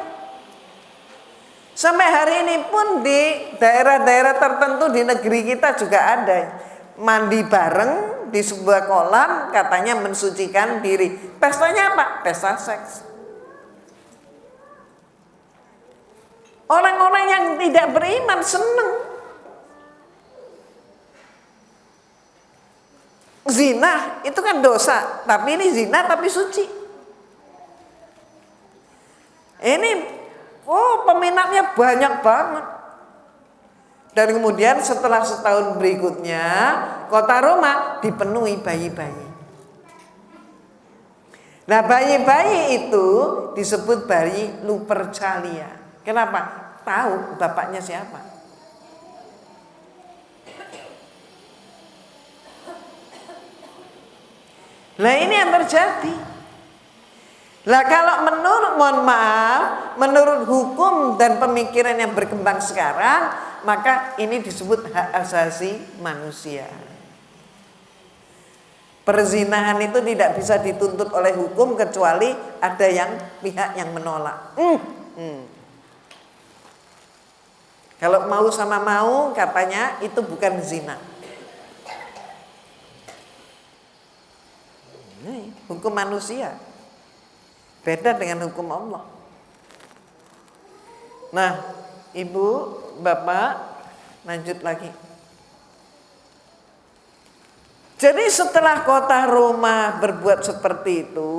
Sampai hari ini pun di daerah-daerah tertentu di negeri kita juga ada mandi bareng di sebuah kolam, katanya mensucikan diri. Pestanya apa? Pesta seks. Orang-orang yang tidak beriman seneng. Zina itu kan dosa, tapi ini zina tapi suci. Ini peminatnya banyak banget. Dan kemudian setelah setahun berikutnya kota Roma dipenuhi bayi-bayi. Nah, bayi-bayi itu disebut bayi Lupercalia. Kenapa? Tahu bapaknya siapa. Nah, ini yang terjadi. Lah kalau menurut hukum dan pemikiran yang berkembang sekarang, maka ini disebut hak asasi manusia. Perzinahan itu tidak bisa dituntut oleh hukum kecuali ada pihak yang menolak. Kalau mau sama mau katanya itu bukan zina. Ini hukum manusia. Beda dengan hukum Allah. Nah, Ibu, Bapak, lanjut lagi. Jadi setelah kota Roma berbuat seperti itu,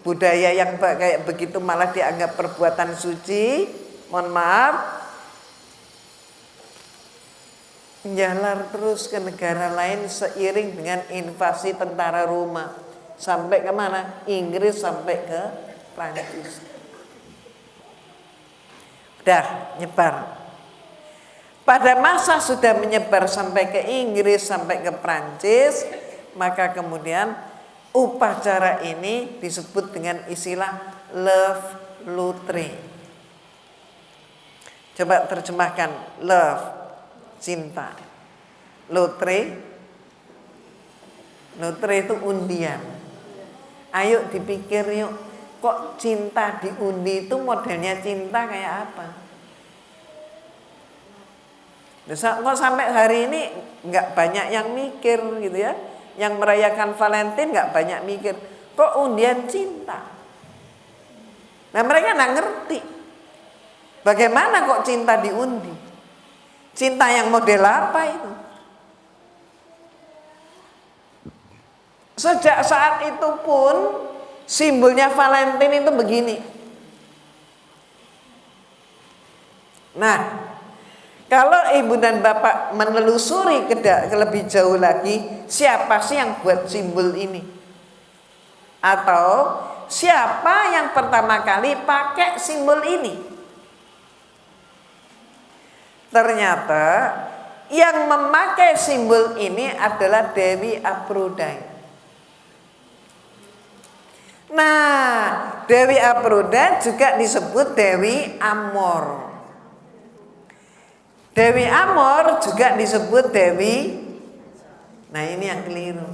budaya yang kayak begitu malah dianggap perbuatan suci, mohon maaf, menjalar terus ke negara lain seiring dengan invasi tentara Roma. Sampai ke mana? Inggris sampai ke Prancis. Udah nyebar. Pada masa sudah menyebar sampai ke Inggris, sampai ke Prancis, maka kemudian upacara ini disebut dengan istilah love loutre. Coba terjemahkan, love, cinta. Loutre, loutre itu undian. Ayo dipikir yuk, kok cinta diundi itu modelnya cinta kayak apa? Kok sampai hari ini nggak banyak yang mikir gitu ya, yang merayakan Valentine nggak banyak mikir, kok undian cinta? Nah mereka nggak ngerti, bagaimana kok cinta diundi? Cinta yang model apa itu? Sejak saat itu pun simbolnya Valentine itu begini. Nah, kalau ibu dan bapak menelusuri lebih jauh lagi, siapa sih yang buat simbol ini? Atau siapa yang pertama kali pakai simbol ini? Ternyata yang memakai simbol ini adalah Dewi Aphrodite. Nah, Dewi Aphrodite juga disebut Dewi Amor. Dewi Amor juga disebut Dewi. Nah, ini yang keliru.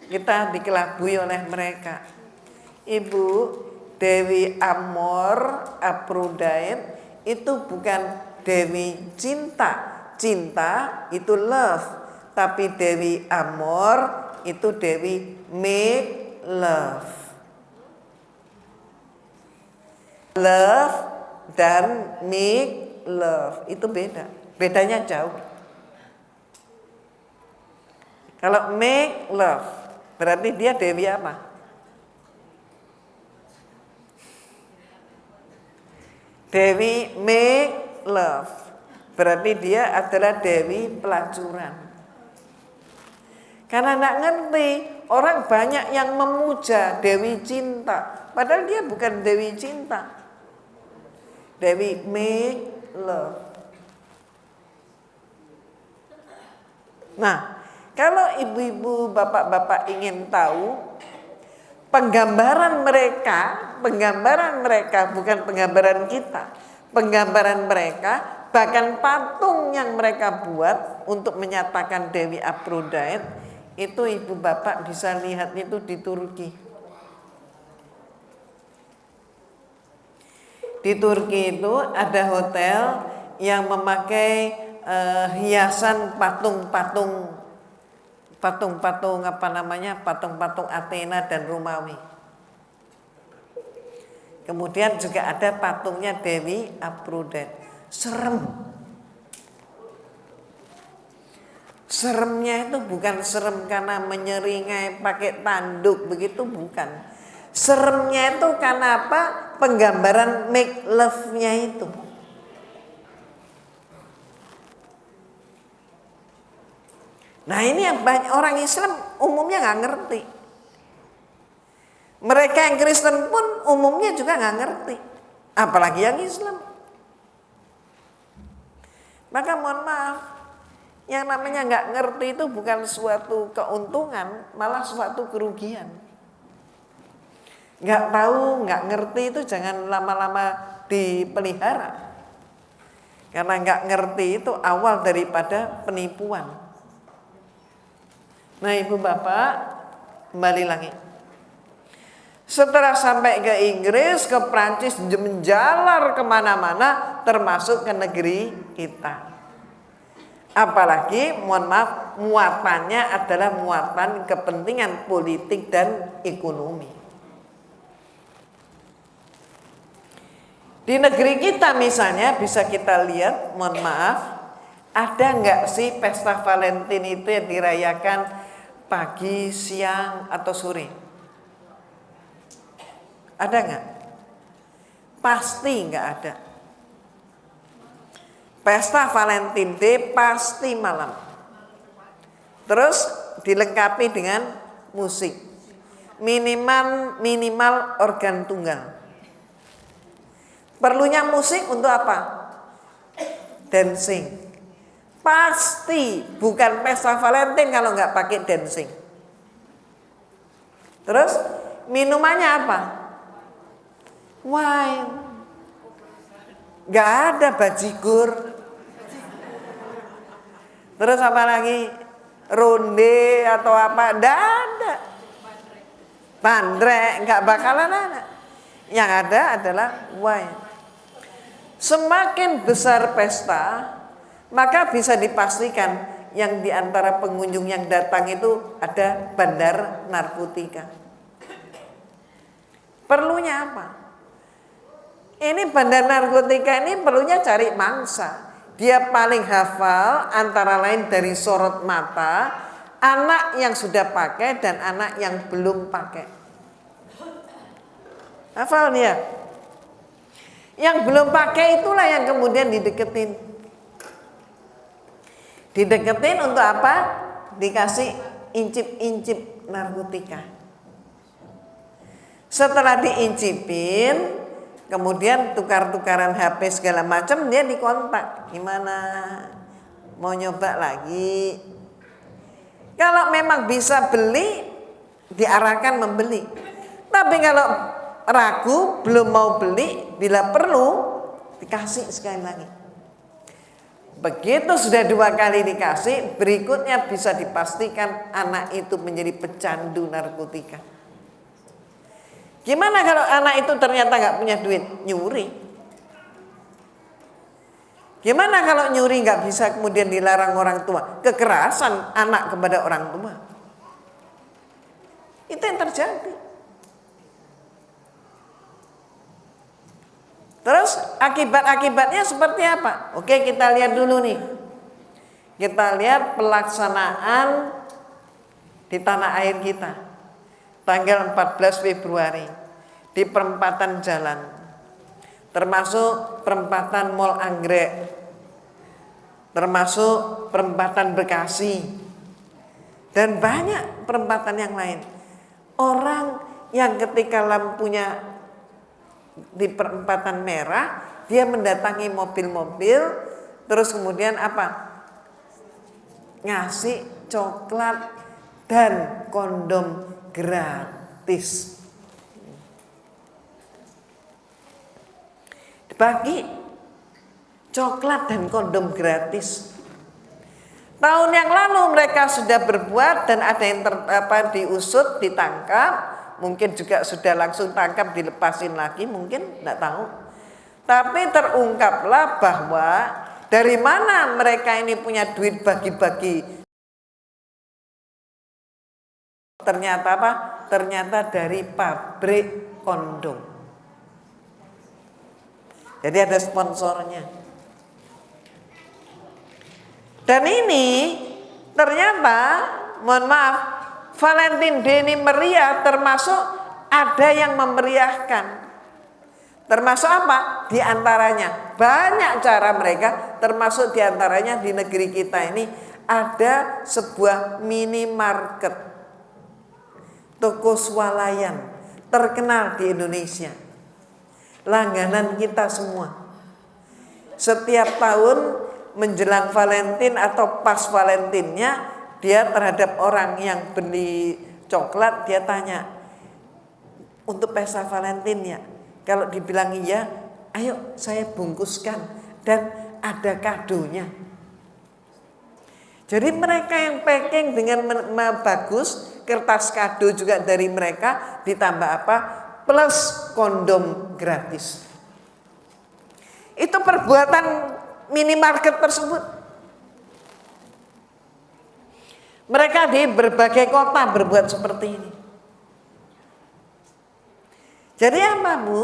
Kita dikelabui oleh mereka. Ibu, Dewi Amor, Aphrodite itu bukan Dewi cinta. Cinta itu love. Tapi Dewi Amor itu Dewi make love. Love dan make love itu beda. Bedanya jauh. Kalau make love berarti dia Dewi apa? Dewi make love berarti dia adalah Dewi pelacuran. Karena tidak ngerti, orang banyak yang memuja Dewi cinta, padahal dia bukan Dewi cinta. Dewi make love. Nah, kalau ibu-ibu, bapak-bapak ingin tahu penggambaran mereka bukan penggambaran kita, penggambaran mereka, bahkan patung yang mereka buat untuk menyatakan Dewi Aphrodite. Itu ibu bapak bisa lihat itu di Turki. Di Turki itu ada hotel yang memakai hiasan patung-patung patung-patung Athena dan Romawi. Kemudian juga ada patungnya Dewi Aphrodite. Seremnya itu bukan serem karena menyeringai pakai tanduk begitu, bukan. Seremnya itu karena apa? Penggambaran make love-nya itu. Nah ini yang banyak orang Islam umumnya nggak ngerti. Mereka yang Kristen pun umumnya juga nggak ngerti. Apalagi yang Islam. Maka mohon maaf, yang namanya nggak ngerti itu bukan suatu keuntungan, malah suatu kerugian. Nggak tahu, nggak ngerti itu jangan lama-lama dipelihara. Karena nggak ngerti itu awal daripada penipuan. Nah ibu bapak, kembali lagi. Setelah sampai ke Inggris, ke Prancis, menjalar kemana-mana, termasuk ke negeri kita. Apalagi, mohon maaf, muatannya adalah muatan kepentingan politik dan ekonomi. Di negeri kita misalnya bisa kita lihat, mohon maaf, ada nggak sih pesta Valentine itu yang dirayakan pagi, siang, atau sore? Ada nggak? Pasti nggak ada. Pesta Valentine Day pasti malam. Terus dilengkapi dengan musik. Minimal organ tunggal. Perlunya musik untuk apa? Dancing. Pasti bukan pesta Valentine kalau nggak pakai dancing. Terus minumannya apa? Wine. Nggak ada bajigur. Terus apa lagi? Ronde atau apa? Nggak ada. Bandrek, nggak bakalan ada. Yang ada adalah wine. Semakin besar pesta, maka bisa dipastikan yang diantara pengunjung yang datang itu ada bandar narkotika. Perlunya apa? Ini bandar narkotika ini perlunya cari mangsa. Dia paling hafal antara lain dari sorot mata, anak yang sudah pakai dan anak yang belum pakai. Hafal dia. Yang belum pakai itulah yang kemudian dideketin. Dideketin untuk apa? Dikasih incip-incip narkotika. Setelah diincipin, kemudian tukar-tukaran HP segala macam, dia dikontak. Gimana? Mau nyoba lagi? Kalau memang bisa beli, diarahkan membeli. Tapi kalau ragu, belum mau beli, bila perlu dikasih sekali lagi. Begitu sudah 2 kali dikasih, berikutnya bisa dipastikan anak itu menjadi pecandu narkotika. Gimana kalau anak itu ternyata nggak punya duit? Nyuri. Gimana kalau nyuri nggak bisa kemudian dilarang orang tua? Kekerasan anak kepada orang tua. Itu yang terjadi. Terus akibat-akibatnya seperti apa? Oke, kita lihat dulu nih. Kita lihat pelaksanaan di tanah air kita. Tanggal 14 Februari di perempatan jalan. Termasuk perempatan Mall Anggrek. Termasuk perempatan Bekasi. Dan banyak perempatan yang lain. Orang yang ketika lampunya di perempatan merah, dia mendatangi mobil-mobil, terus kemudian apa? Ngasih coklat dan kondom gratis. Dibagi coklat dan kondom gratis. Tahun yang lalu mereka sudah berbuat dan ada yang diusut, ditangkap. Mungkin juga sudah langsung tangkap, dilepasin lagi, mungkin tidak tahu. Tapi terungkaplah bahwa dari mana mereka ini punya duit bagi-bagi. Ternyata apa? Ternyata dari pabrik kondom. Jadi ada sponsornya. Dan ini ternyata, mohon maaf, Valentine Day ini meriah termasuk ada yang memeriahkan. Termasuk apa? Di antaranya banyak cara mereka, termasuk di antaranya di negeri kita ini ada sebuah minimarket, toko swalayan terkenal di Indonesia. Langganan kita semua. Setiap tahun menjelang Valentine atau pas Valentinnya, dia terhadap orang yang beli coklat, dia tanya, untuk pesta Valentine ya? Kalau dibilang iya, ayo saya bungkuskan dan ada kadonya. Jadi mereka yang packing dengan bagus, kertas kado juga dari mereka, ditambah apa? Plus kondom gratis. Itu perbuatan minimarket tersebut. Mereka di berbagai kota berbuat seperti ini. Jadi apa, Bu?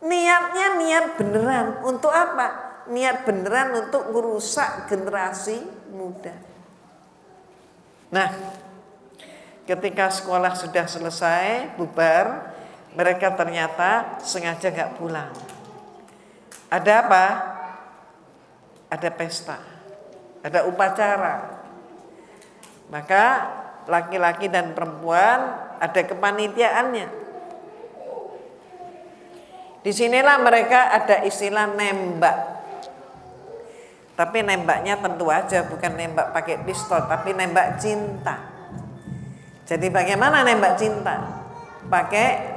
Niatnya niat beneran. Untuk apa? Niat beneran untuk merusak generasi muda. Nah, ketika sekolah sudah selesai, bubar, mereka ternyata sengaja gak pulang. Ada apa? Ada pesta, ada upacara. Maka laki-laki dan perempuan ada kepanitiaannya. Disinilah mereka ada istilah nembak. Tapi nembaknya tentu aja bukan nembak pakai pistol, tapi nembak cinta. Jadi bagaimana nembak cinta?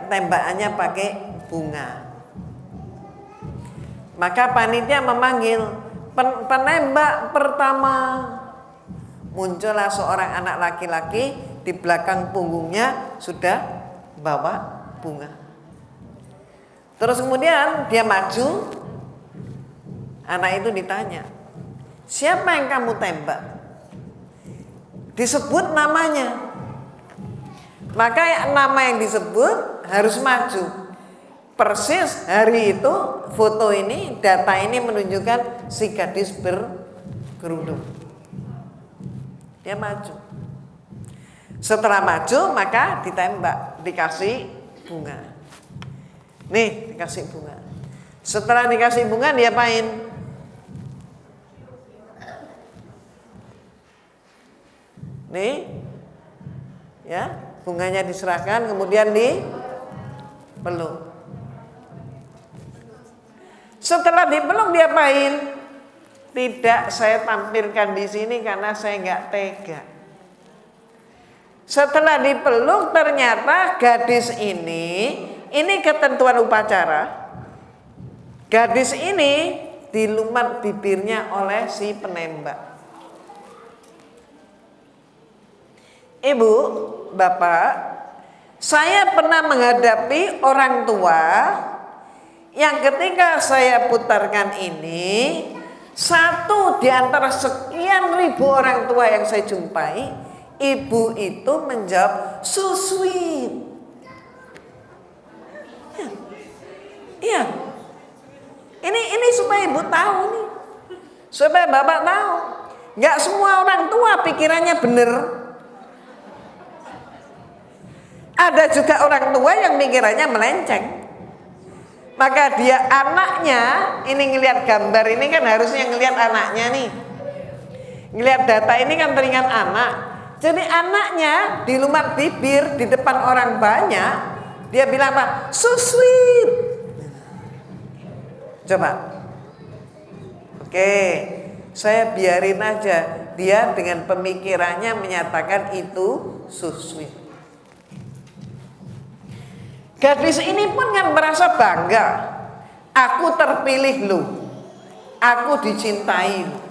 Tembakannya pakai bunga. Maka panitia memanggil penembak pertama. Muncullah seorang anak laki-laki, di belakang punggungnya sudah bawa bunga. Terus kemudian dia maju, anak itu ditanya, siapa yang kamu tembak? Disebut namanya. Maka nama yang disebut harus maju. Persis hari itu foto ini, data ini menunjukkan si gadis berkerudung. Dia maju. Setelah maju maka ditembak, dikasih bunga. Nih dikasih bunga. Setelah dikasih bunga dia apain? Nih, ya bunganya diserahkan, kemudian dipeluk. Setelah dipeluk dia apain? Tidak saya tampilkan di sini karena saya nggak tega. Setelah dipeluk ternyata gadis ini ketentuan upacara. Gadis ini dilumat bibirnya oleh si penembak. Ibu, Bapak, saya pernah menghadapi orang tua yang ketika saya putarkan ini, satu di antara sekian ribu orang tua yang saya jumpai, ibu itu menjawab, so sweet. Iya. Ini supaya ibu tahu nih. Supaya bapak tahu. Gak semua orang tua pikirannya benar. Ada juga orang tua yang pikirannya melenceng. Maka dia anaknya, ini ngelihat gambar ini kan harusnya ngelihat anaknya nih. Ngelihat data ini kan teringat anak. Jadi anaknya dilumat bibir di depan orang banyak. Dia bilang apa? So sweet. Coba. Oke, saya biarin aja. Dia dengan pemikirannya menyatakan itu so sweet. Gadis ini pun kan merasa bangga. Aku terpilih loh. Aku dicintai loh.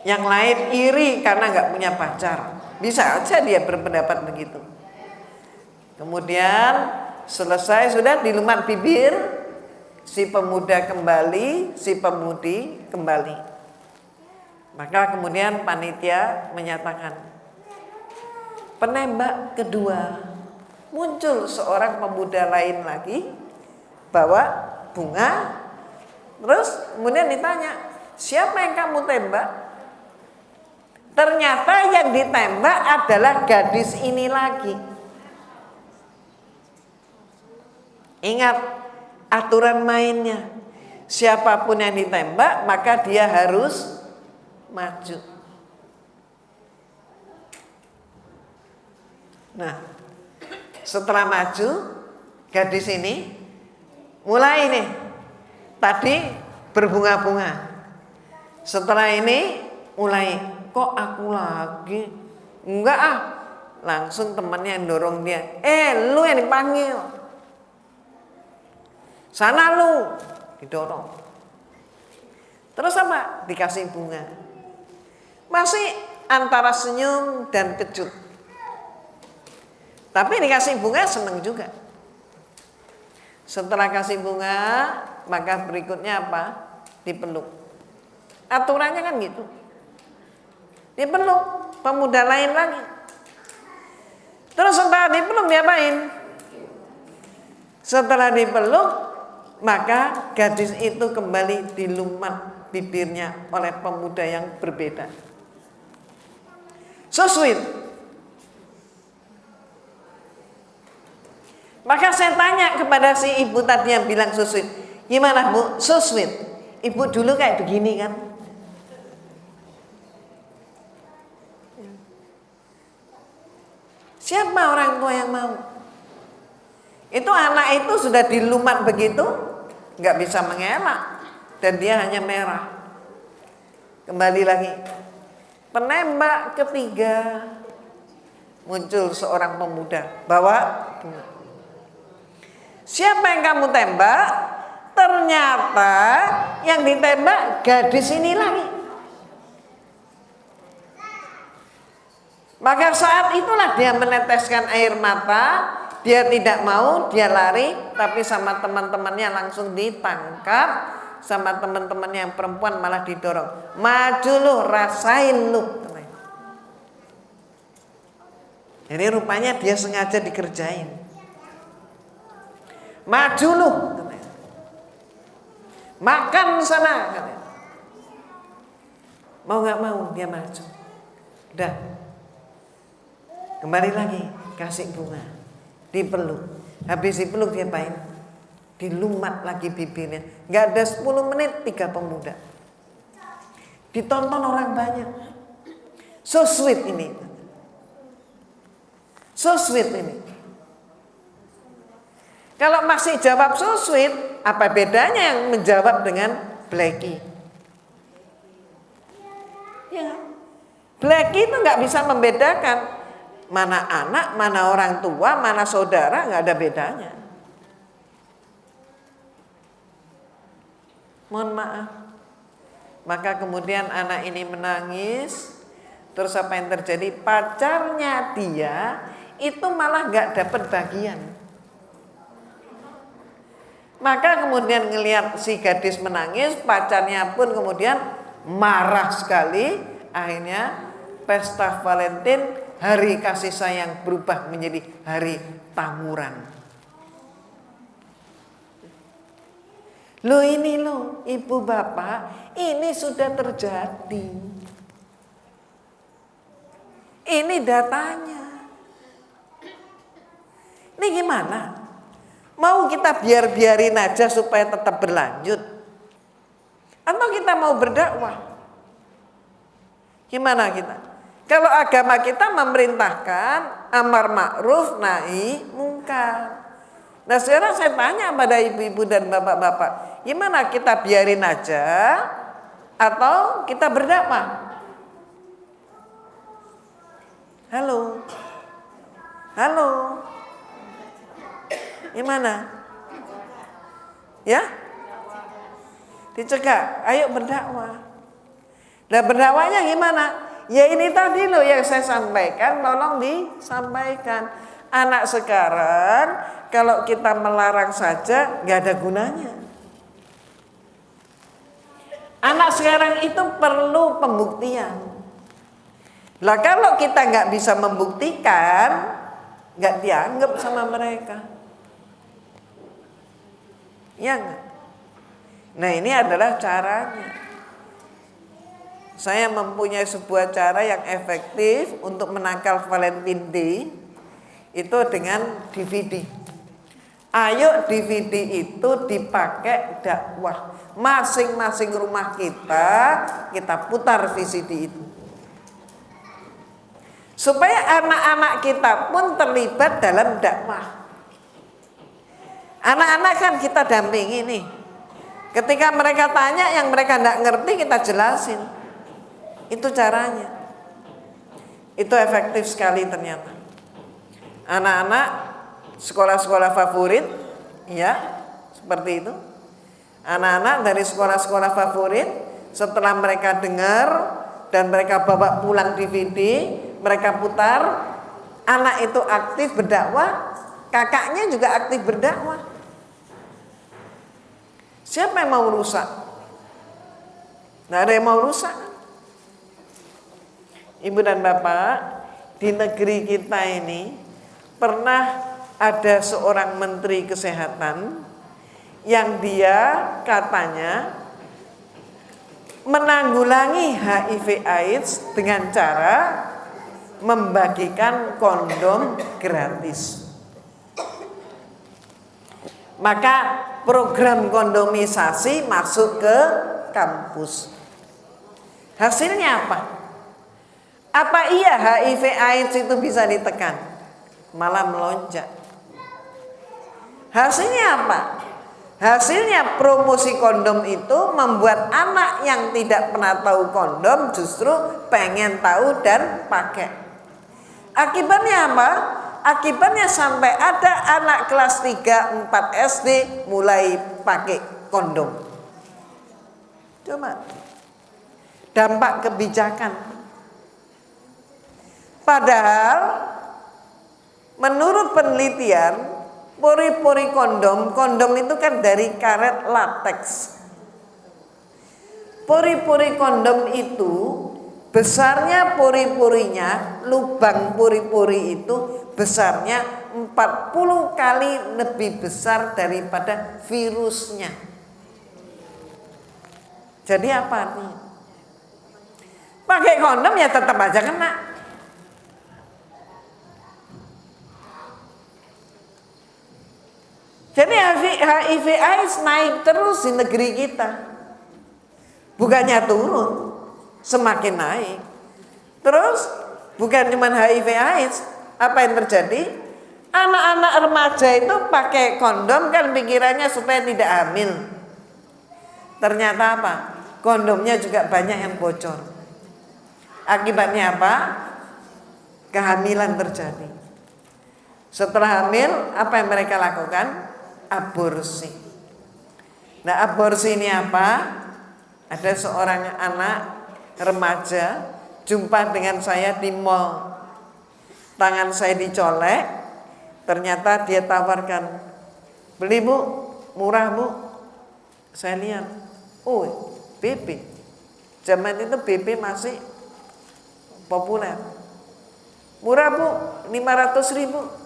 Yang lain iri karena gak punya pacar. Bisa aja dia berpendapat begitu. Kemudian selesai sudah dilumat bibir. Si pemuda kembali, si pemudi kembali. Maka kemudian panitia menyatakan, penembak kedua, muncul seorang pemuda lain lagi, bawa bunga, terus kemudian ditanya, siapa yang kamu tembak? Ternyata yang ditembak adalah gadis ini lagi. Ingat aturan mainnya. Siapapun yang ditembak maka dia harus maju. Nah, setelah maju, gadis ini mulai nih. Tadi berbunga-bunga. Setelah ini mulai, kok aku lagi? Enggak ah. Langsung temannya yang dorong dia. Lu yang dipanggil. Sana lu. Didorong. Terus apa? Dikasih bunga. Masih antara senyum dan kejut. Tapi dikasih bunga seneng juga. Setelah kasih bunga, maka berikutnya apa? Dipeluk. Aturannya kan gitu. Dipeluk, pemuda lain lagi. Terus setelah dipeluk diapain? Setelah dipeluk, maka gadis itu kembali dilumat bibirnya oleh pemuda yang berbeda. So sweet. Maka saya tanya kepada si ibu tadi yang bilang so sweet, gimana bu? So sweet. Ibu dulu kayak begini kan? Siapa orang tua yang mau? Itu anak itu sudah dilumat begitu, nggak bisa mengelak, dan dia hanya merah. Kembali lagi, penembak ketiga muncul seorang pemuda bawa bunga. Siapa yang kamu tembak? Ternyata yang ditembak gadis ini lagi. Maka saat itulah dia meneteskan air mata. Dia tidak mau, dia lari. Tapi sama teman-temannya langsung ditangkap. Sama teman-temannya yang perempuan malah didorong. Maju lu, rasain lu. Jadi rupanya dia sengaja dikerjain. Maju lu. Makan sana. Mau gak mau dia maju. Udah. Kembali lagi, kasih bunga, dipeluk. Habis dipeluk dia apain? Dilumat lagi bibirnya. Gak ada 10 menit 3 pemuda. Ditonton orang banyak. So sweet ini. So sweet ini. Kalau masih jawab so sweet, apa bedanya yang menjawab dengan Blackie? Ya, Blackie itu gak bisa membedakan mana anak, mana orang tua, mana saudara, nggak ada bedanya. Mohon maaf. Maka kemudian anak ini menangis. Terus apa yang terjadi? Pacarnya dia itu malah nggak dapat bagian. Maka kemudian ngelihat si gadis menangis, pacarnya pun kemudian marah sekali. Akhirnya pesta Valentine, hari kasih sayang berubah menjadi hari tamuran. Loh ini loh, ibu bapak, ini sudah terjadi. Ini datanya. Ini gimana? Mau kita biarin aja supaya tetap berlanjut? Atau kita mau berdakwah? Gimana kita? Kalau agama kita memerintahkan amar ma'ruf nahi mungkar. Nah sekarang saya tanya pada ibu-ibu dan bapak-bapak, gimana kita biarin aja atau kita berdakwah? Halo, halo, gimana? Ya? Dicegah, ayo berdakwah. Nah berdakwahnya gimana? Ya ini tadi loh yang saya sampaikan, tolong disampaikan. Anak sekarang kalau kita melarang saja nggak ada gunanya. Anak sekarang itu perlu pembuktian. Lah kalau kita nggak bisa membuktikan, nggak dianggap sama mereka. Ya nggak? Nah ini adalah caranya. Saya mempunyai sebuah cara yang efektif untuk menangkal Valentine Day itu dengan DVD. Ayo DVD itu dipakai dakwah. Masing-masing rumah kita putar VCD itu. Supaya anak-anak kita pun terlibat dalam dakwah. Anak-anak kan kita dampingi nih. Ketika mereka tanya yang mereka tidak ngerti, kita jelasin. Itu caranya. Itu efektif sekali ternyata. Anak-anak sekolah-sekolah favorit, ya, seperti itu. Anak-anak dari sekolah-sekolah favorit, setelah mereka dengar dan mereka bawa pulang DVD, mereka putar, anak itu aktif berdakwah, kakaknya juga aktif berdakwah. Siapa yang mau rusak? Nggak ada yang mau rusak. Ibu dan Bapak, di negeri kita ini pernah ada seorang menteri kesehatan yang dia katanya menanggulangi HIV/AIDS dengan cara membagikan kondom gratis. Maka program kondomisasi masuk ke kampus. Hasilnya apa? Apa iya HIV/AIDS itu bisa ditekan? Malah melonjak. Hasilnya apa? Hasilnya promosi kondom itu membuat anak yang tidak pernah tahu kondom justru pengen tahu dan pakai. Akibatnya apa? Akibatnya sampai ada anak kelas 3, 4 SD mulai pakai kondom. Coba. Dampak kebijakan. Padahal menurut penelitian pori-pori kondom itu kan dari karet lateks. Pori-pori kondom itu besarnya pori-porinya, lubang pori-pori itu besarnya 40 kali lebih besar daripada virusnya. Jadi apa artinya? Pakai kondom ya tetap aja kena. Jadi HIV/AIDS naik terus di negeri kita. Bukannya turun, semakin naik. Terus bukan cuma HIV/AIDS, apa yang terjadi? Anak-anak remaja itu pakai kondom kan pikirannya supaya tidak hamil. Ternyata apa? Kondomnya juga banyak yang bocor. Akibatnya apa? Kehamilan terjadi. Setelah hamil, apa yang mereka lakukan? Aborsi. Nah, aborsi ini apa? Ada seorang anak remaja jumpa dengan saya di mall. Tangan saya dicolek, ternyata dia tawarkan, "Beli Bu, murah Bu." Saya lihat, oh BB. Zaman itu BB masih populer. Murah Bu, 500.000.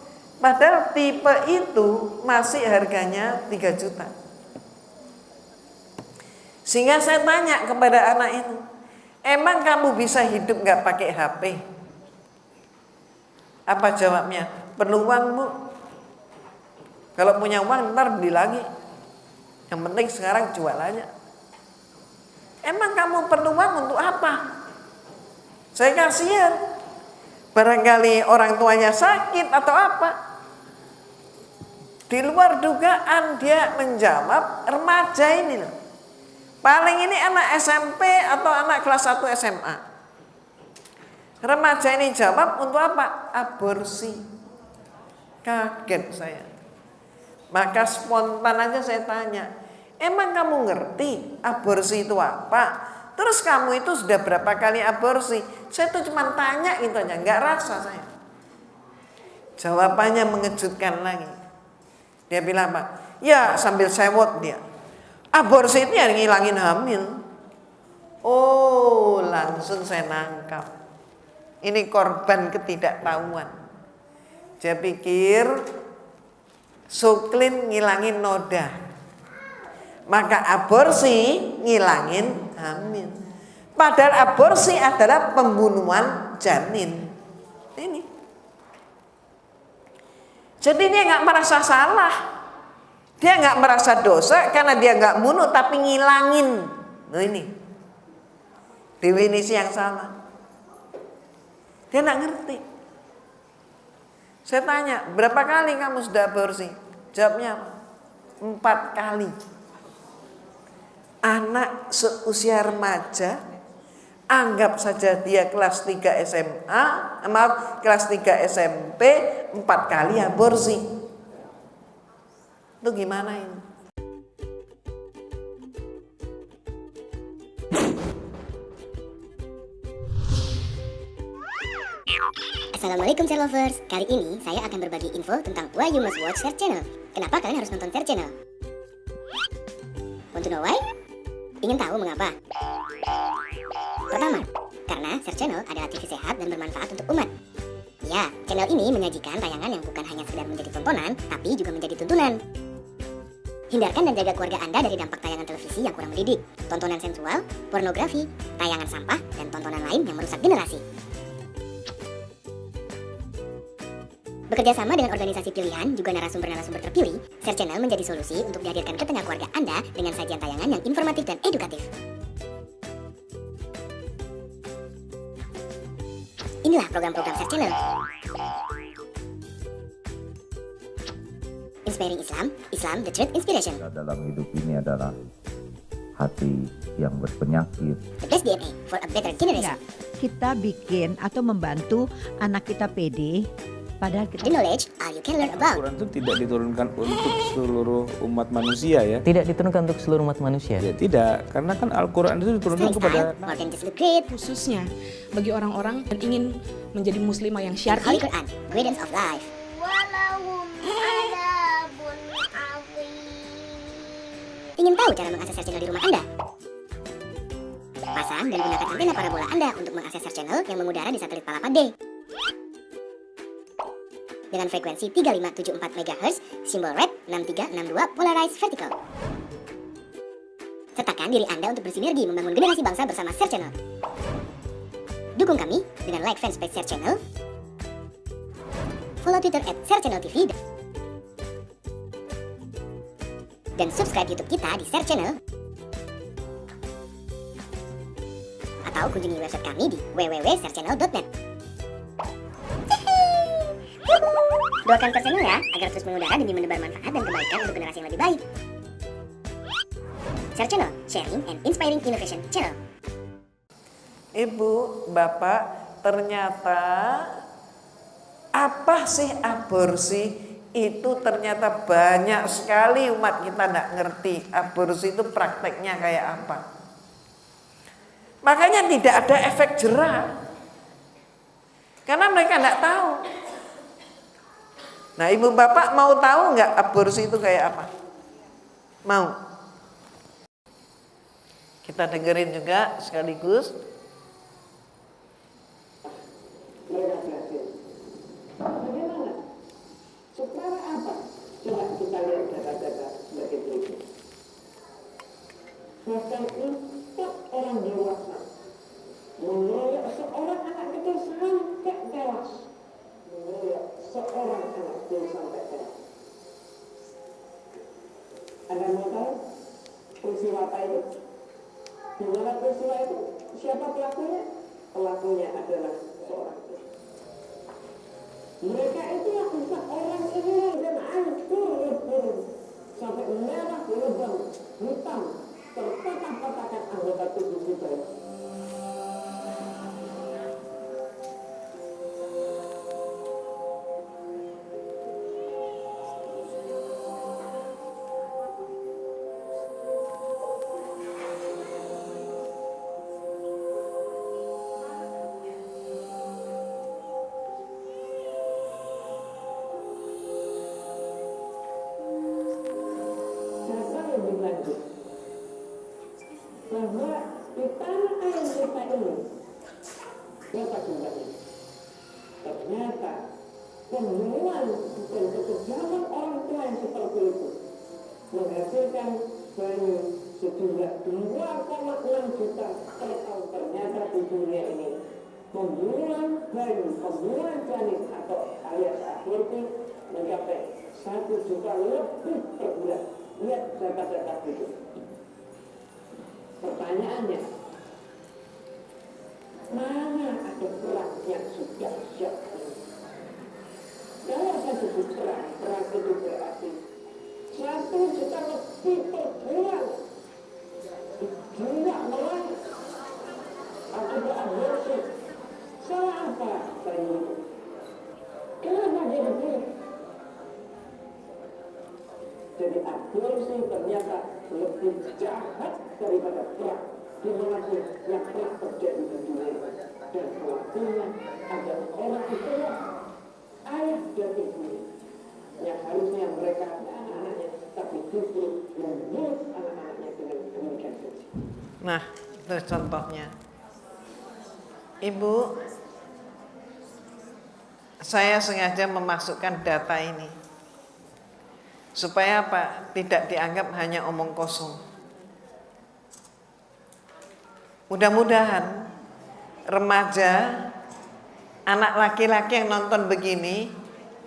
Padahal tipe itu masih harganya 3 juta. Sehingga saya tanya kepada anak itu, emang kamu bisa hidup gak pakai HP? Apa jawabnya? Perlu uang Bu. Kalau punya uang ntar beli lagi. Yang penting sekarang jual aja. Emang kamu perlu uang untuk apa? Saya kasihan. Barangkali orang tuanya sakit atau apa. Di luar dugaan dia menjawab, remaja ini loh. Paling ini anak SMP atau anak kelas 1 SMA. Remaja ini jawab untuk apa? Aborsi. Kaget saya. Maka spontan aja saya tanya, emang kamu ngerti aborsi itu apa? Terus kamu itu sudah berapa kali aborsi? Saya tuh cuma tanya gitu aja, nggak rasa saya. Jawabannya mengejutkan lagi. Dia bilang apa? Ya sambil sewot dia. Aborsi itu yang ngilangin hamil. Oh, langsung saya nangkap. Ini korban ketidaktahuan. Dia pikir suklin ngilangin noda. Maka aborsi ngilangin hamil. Padahal aborsi adalah pembunuhan janin. Ini. Jadi dia nggak merasa salah. Dia nggak merasa dosa karena dia nggak bunuh tapi ngilangin. Nah ini definisi yang salah. Dia nggak ngerti. Saya tanya, berapa kali kamu sudah aborsi? Jawabnya 4 kali. Anak seusia remaja, anggap saja dia kelas 3 SMA, kelas 3 SMP, 4 kali aborsi. Itu gimana ini? Assalamualaikum Share Lovers. Kali ini saya akan berbagi info tentang why you must watch Share Channel. Kenapa kalian harus nonton Share Channel? Want to know why? Ingin tahu mengapa? Pertama, karena Share Channel adalah TV sehat dan bermanfaat untuk umat. Ya, channel ini menyajikan tayangan yang bukan hanya sekedar menjadi tontonan, tapi juga menjadi tuntunan. Hindarkan dan jaga keluarga Anda dari dampak tayangan televisi yang kurang mendidik, tontonan sensual, pornografi, tayangan sampah, dan tontonan lain yang merusak generasi. Bekerja sama dengan organisasi pilihan, juga narasumber-narasumber terpilih, Share Channel menjadi solusi untuk dihadirkan ke tengah keluarga Anda dengan sajian tayangan yang informatif dan edukatif. Inilah program-program Share Channel. Inspiring Islam, Islam the Truth Inspiration. Dalam hidup ini adalah hati yang berpenyakit. The Best DNA for a Better Generation. Ya, kita bikin atau membantu anak kita pede, padahal The kita knowledge all you can learn about. Al-Quran itu tidak diturunkan untuk seluruh umat manusia ya. Tidak diturunkan untuk seluruh umat manusia. Ya tidak, karena kan Al-Quran itu diturunkan Study kepada style, more than just look great. Khususnya bagi orang-orang yang ingin menjadi muslimah yang Holy syar'i. Quran, guidance of life. Ingin tahu cara mengakses Share Channel di rumah Anda? Pasang dan gunakan antena parabola Anda untuk mengakses Share Channel yang mengudara di satelit Palapa D. Dengan frekuensi 3574 MHz, simbol red 6362 polarized vertical. Sertakan diri Anda untuk bersinergi membangun generasi bangsa bersama Share Channel. Dukung kami dengan like fanspage Share Channel, follow Twitter @ShareChannelTV, dan subscribe YouTube kita di Share Channel. Atau kunjungi website kami di www.sharechannel.net. Doakan Share Channel ya, agar terus mengudara demi menebar manfaat dan kebaikan untuk generasi yang lebih baik. Share Channel, sharing and inspiring innovation channel. Ibu, Bapak, ternyata apa sih aborsi? Itu ternyata banyak sekali umat kita tidak ngerti aborsi itu prakteknya kayak apa. Makanya tidak ada efek jerah. Karena mereka tidak tahu. Nah, Ibu Bapak mau tahu nggak aborsi itu kayak apa? Mau? Kita dengerin juga sekaligus. Supaya apa? Coba kita lihat data-data sebagai berikut. Bahkan untuk orang dewasa mengeroyok seorang anak kecil sampai tewas. Mengeroyok seorang anak kecil sampai tewas. Anda mau tahu peristiwa apa itu? Di mana peristiwa itu? Siapa pelakunya? Pelakunya adalah seorang kecil. Mereka itu yang bisa orang ini dan hancur sampai merah lubang hitam terpatah-patahkan anggota tubuh kita. Lebih lanjut bahwa di tanah air kita ini berapa jumlahnya? Ternyata pembunuhan dan kekejaman orang tua yang seperti itu menghasilkan bayi sejumlah 2,6 juta per tahun. Ternyata di dunia ini pembunuhan bayi, pembunuhan janin atau alias aborsi mencapai 1 juta lebih per bulan. Lihat data-data itu. Pertanyaannya, mana ada perang yang sudah siap? Kalau saya sebut perang itu berarti 1 juta lebih per bulan. Tidak melarang akibat aborsi. Salah apa tadi itu? Kenapa dia begini? Jadi aborsi ternyata lebih jahat daripada perang dimanapun yang telah terjadi di dunia. Dan pelakunya adalah orang tua, ayah dan ibu, yang harusnya mereka anak-anaknya, tapi justru membunuh anak-anaknya dengan demikian saja. Nah, itu contohnya. Ibu, saya sengaja memasukkan data ini supaya apa? Tidak dianggap hanya omong kosong. Mudah-mudahan remaja, anak laki-laki yang nonton begini,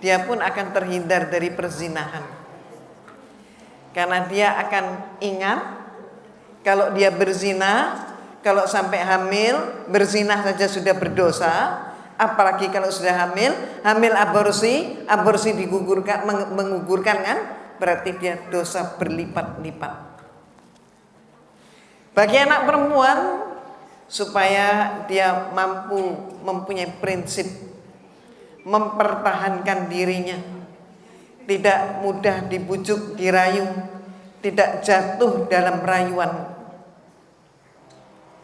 dia pun akan terhindar dari perzinahan. Karena dia akan ingat kalau dia berzina, kalau sampai hamil, berzina saja sudah berdosa, apalagi kalau sudah hamil aborsi digugurkan, mengugurkan kan, berarti dia dosa berlipat-lipat. Bagi anak perempuan, supaya dia mampu mempunyai prinsip mempertahankan dirinya, tidak mudah dibujuk, dirayu, tidak jatuh dalam rayuan,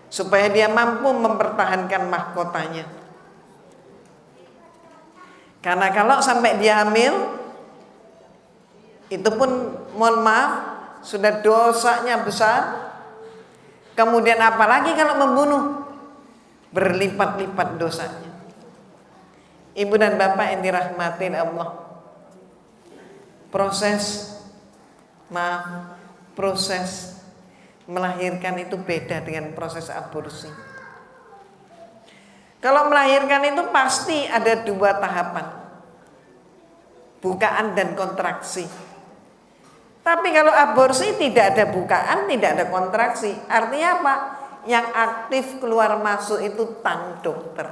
supaya dia mampu mempertahankan mahkotanya. Karena kalau sampai dia hamil, itu pun mohon maaf sudah dosanya besar. Kemudian apalagi kalau membunuh, berlipat-lipat dosanya. Ibu dan bapak yang dirahmati Allah, proses melahirkan itu beda dengan proses aborsi. Kalau melahirkan itu pasti ada 2 tahapan, bukaan dan kontraksi. Tapi kalau aborsi tidak ada bukaan, tidak ada kontraksi. Artinya apa? Yang aktif keluar masuk itu tang dokter.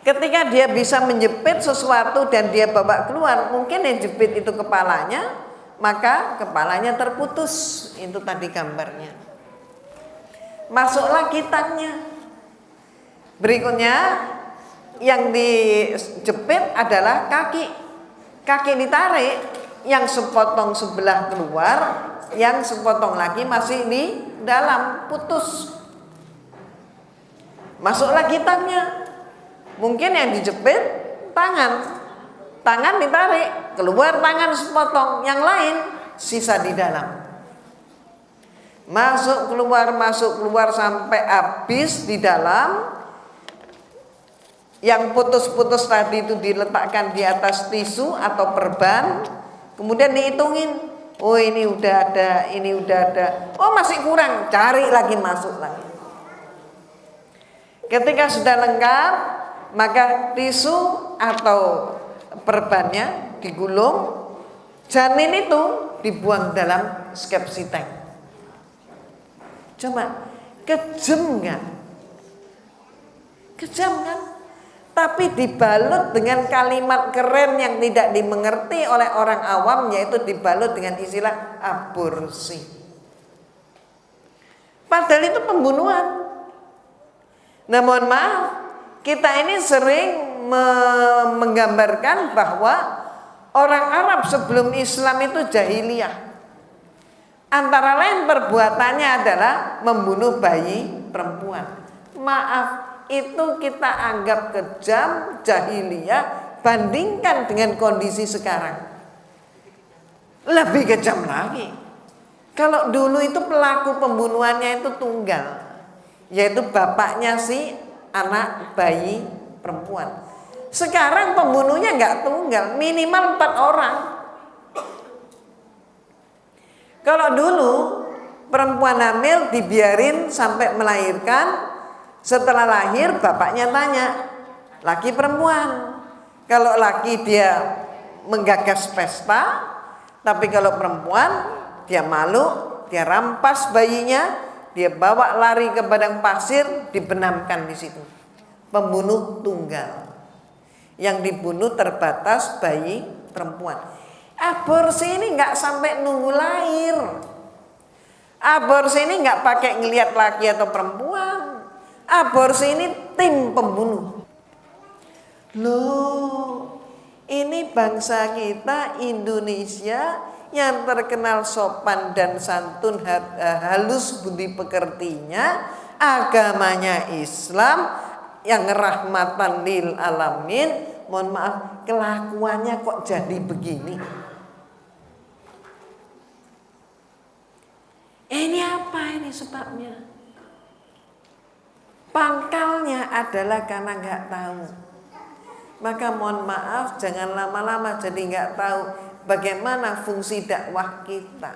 Ketika dia bisa menjepit sesuatu dan dia bawa keluar, mungkin yang jepit itu kepalanya, maka kepalanya terputus. Itu tadi gambarnya. Masuklah kitangnya. Berikutnya yang dijepit adalah kaki. Kaki ditarik, yang sepotong sebelah keluar, yang sepotong lagi masih di dalam, putus. Masuklah kitangnya. Mungkin yang dijepit tangan ditarik, keluar tangan sepotong, yang lain sisa di dalam. Masuk keluar sampai habis di dalam. Yang putus-putus tadi itu diletakkan di atas tisu atau perban, kemudian dihitungin. Oh ini udah ada. Oh masih kurang, cari lagi, masuk lagi. Ketika sudah lengkap, maka tisu atau perbannya digulung, janin itu dibuang dalam skepsi tank. Coba, kejam nggak? Kejam kan? Tapi dibalut dengan kalimat keren yang tidak dimengerti oleh orang awam, yaitu dibalut dengan istilah aborsi. Padahal itu pembunuhan. Nah mohon maaf, kita ini sering menggambarkan bahwa orang Arab sebelum Islam itu jahiliyah. Antara lain perbuatannya adalah membunuh bayi perempuan. Maaf, itu kita anggap kejam, jahiliyah, bandingkan dengan kondisi sekarang. Lebih kejam lagi. Kalau dulu itu pelaku pembunuhannya itu tunggal, yaitu bapaknya si anak bayi perempuan. Sekarang pembunuhnya nggak tunggal, minimal 4 orang. Kalau dulu perempuan hamil dibiarin sampai melahirkan, setelah lahir bapaknya tanya, laki perempuan? Kalau laki dia menggagas pesta, tapi kalau perempuan dia malu, dia rampas bayinya, dia bawa lari ke padang pasir, dibenamkan di situ. Pembunuh tunggal. Yang dibunuh terbatas bayi perempuan. Aborsi ini nggak sampai nunggu lahir. Aborsi ini nggak pakai ngelihat laki atau perempuan. Aborsi ini tim pembunuh. Loh, ini bangsa kita Indonesia yang terkenal sopan dan santun, halus budi pekertinya, agamanya Islam, yang rahmatan lil alamin. Mohon maaf, kelakuannya kok jadi begini? Ini apa ini sebabnya? Pangkalnya adalah karena nggak tahu. Maka mohon maaf, jangan lama-lama jadi nggak tahu bagaimana fungsi dakwah kita.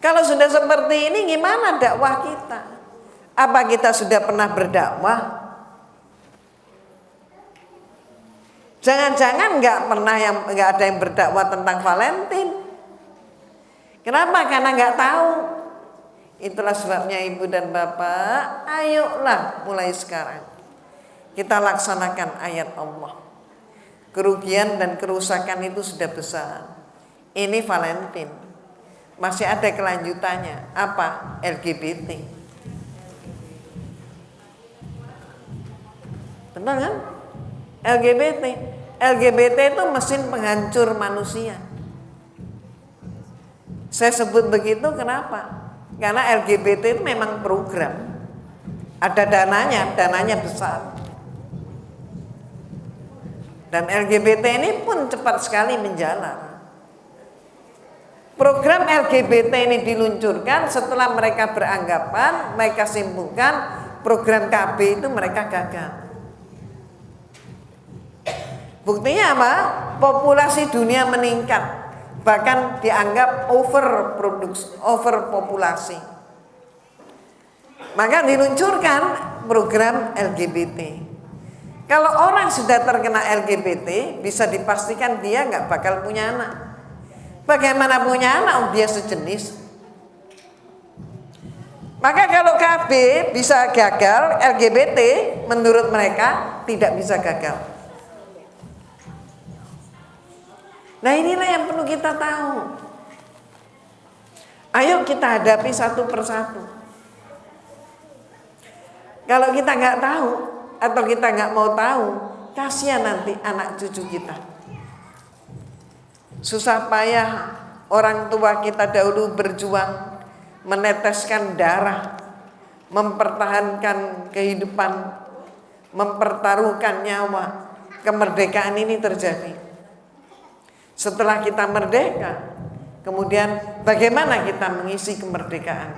Kalau sudah seperti ini, gimana dakwah kita? Apa kita sudah pernah berdakwah? Jangan-jangan nggak ada yang berdakwah tentang Valentine. Kenapa? Karena nggak tahu. Itulah sebabnya Ibu dan Bapak, ayolah mulai sekarang kita laksanakan ayat Allah. Kerugian dan kerusakan itu sudah besar. Ini Valentine. Masih ada kelanjutannya. Apa? LGBT. Benar kan? LGBT itu mesin penghancur manusia. Saya sebut begitu kenapa? Karena LGBT itu memang program. Ada dananya besar. Dan LGBT ini pun cepat sekali menjalar. Program LGBT ini diluncurkan setelah mereka beranggapan, mereka simpulkan program KB itu mereka gagal. Buktinya apa? Populasi dunia meningkat, bahkan dianggap overpopulasi. Maka diluncurkan program LGBT. Kalau orang sudah terkena LGBT, bisa dipastikan dia nggak bakal punya anak. Bagaimana punya anak? Dia sejenis. Maka kalau KB bisa gagal, LGBT menurut mereka tidak bisa gagal. Nah, inilah yang perlu kita tahu. Ayo kita hadapi satu persatu. Kalau kita nggak tahu atau kita nggak mau tahu, kasihan nanti anak cucu kita. Susah payah orang tua kita dahulu berjuang, meneteskan darah, mempertahankan kehidupan, mempertaruhkan nyawa. Kemerdekaan ini terjadi. Setelah kita merdeka, kemudian bagaimana kita mengisi kemerdekaan?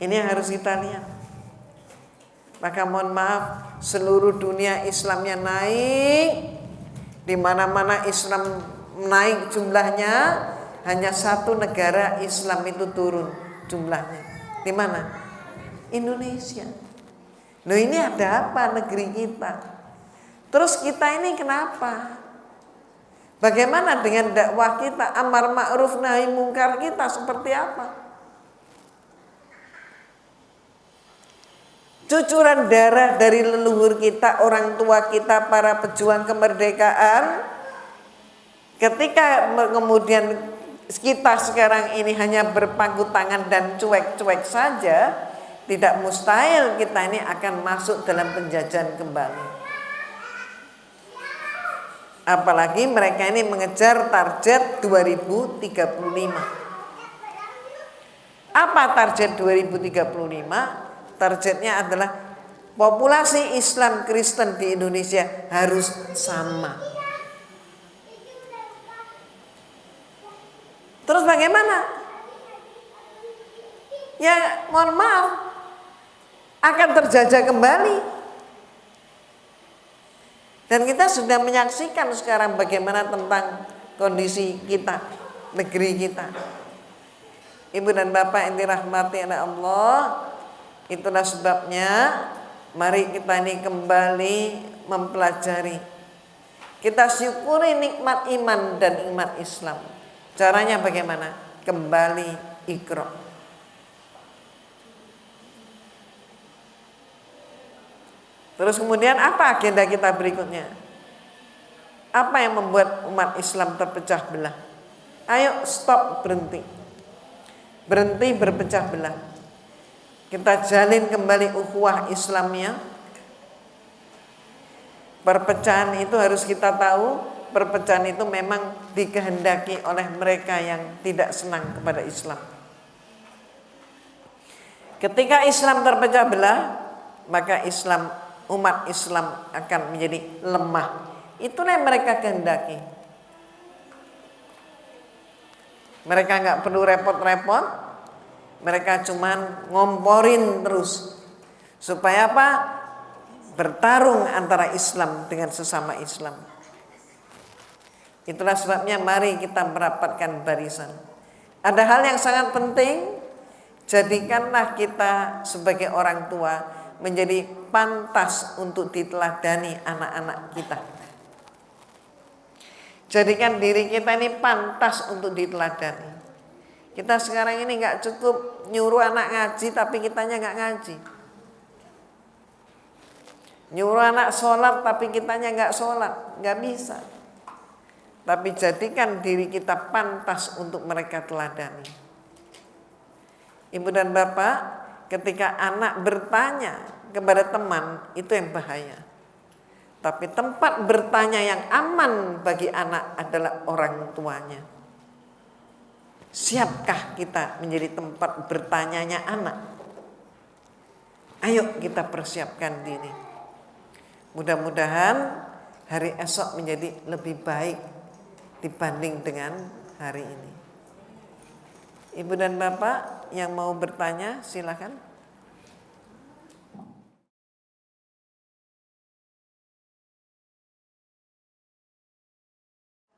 Ini yang harus kita lihat. Maka mohon maaf, seluruh dunia Islamnya naik, di mana-mana Islam naik jumlahnya, hanya satu negara Islam itu turun jumlahnya. Di mana? Indonesia. Loh, ini ada apa negeri kita? Terus kita ini kenapa? Bagaimana dengan dakwah kita, amar ma'ruf nahi mungkar kita seperti apa? Cucuran darah dari leluhur kita, orang tua kita, para pejuang kemerdekaan. Ketika kemudian kita sekarang ini hanya berpangku tangan dan cuek-cuek saja, tidak mustahil kita ini akan masuk dalam penjajahan kembali. Apalagi mereka ini mengejar target 2035. Apa target 2035? Targetnya adalah populasi Islam Kristen di Indonesia harus sama. Terus bagaimana? Ya mohon maaf, akan terjajah kembali. Dan kita sudah menyaksikan sekarang bagaimana tentang kondisi kita, negeri kita. Ibu dan Bapak yang dirahmati oleh Allah, itulah sebabnya Mari kita ini kembali mempelajari. Kita syukuri nikmat iman dan nikmat Islam. Caranya bagaimana? Kembali Iqra. Terus kemudian apa agenda kita berikutnya? Apa yang membuat umat Islam terpecah belah? Ayo stop, berhenti. Berhenti berpecah belah. Kita jalin kembali ukhuwah Islamnya. Perpecahan itu harus kita tahu, perpecahan itu memang dikehendaki oleh mereka yang tidak senang kepada Islam. Ketika Islam terpecah belah, maka umat Islam akan menjadi lemah. Itulah yang mereka kehendaki. Mereka nggak perlu repot-repot, mereka cuman ngomporin terus. Supaya apa? Bertarung antara Islam dengan sesama Islam. Itulah sebabnya mari kita merapatkan barisan. Ada hal yang sangat penting, jadikanlah kita sebagai orang tua menjadi pantas untuk diteladani anak-anak kita. Jadikan diri kita ini pantas untuk diteladani. Kita sekarang ini nggak cukup nyuruh anak ngaji tapi kitanya nggak ngaji. Nyuruh anak sholat tapi kitanya nggak sholat, nggak bisa. Tapi jadikan diri kita pantas untuk mereka teladani. Ibu dan bapak, ketika anak bertanya kepada teman, itu yang bahaya. Tapi tempat bertanya yang aman bagi anak adalah orang tuanya. Siapkah kita menjadi tempat bertanyanya anak? Ayo kita persiapkan diri. Mudah-mudahan hari esok menjadi lebih baik dibanding dengan hari ini. Ibu dan bapak yang mau bertanya silakan.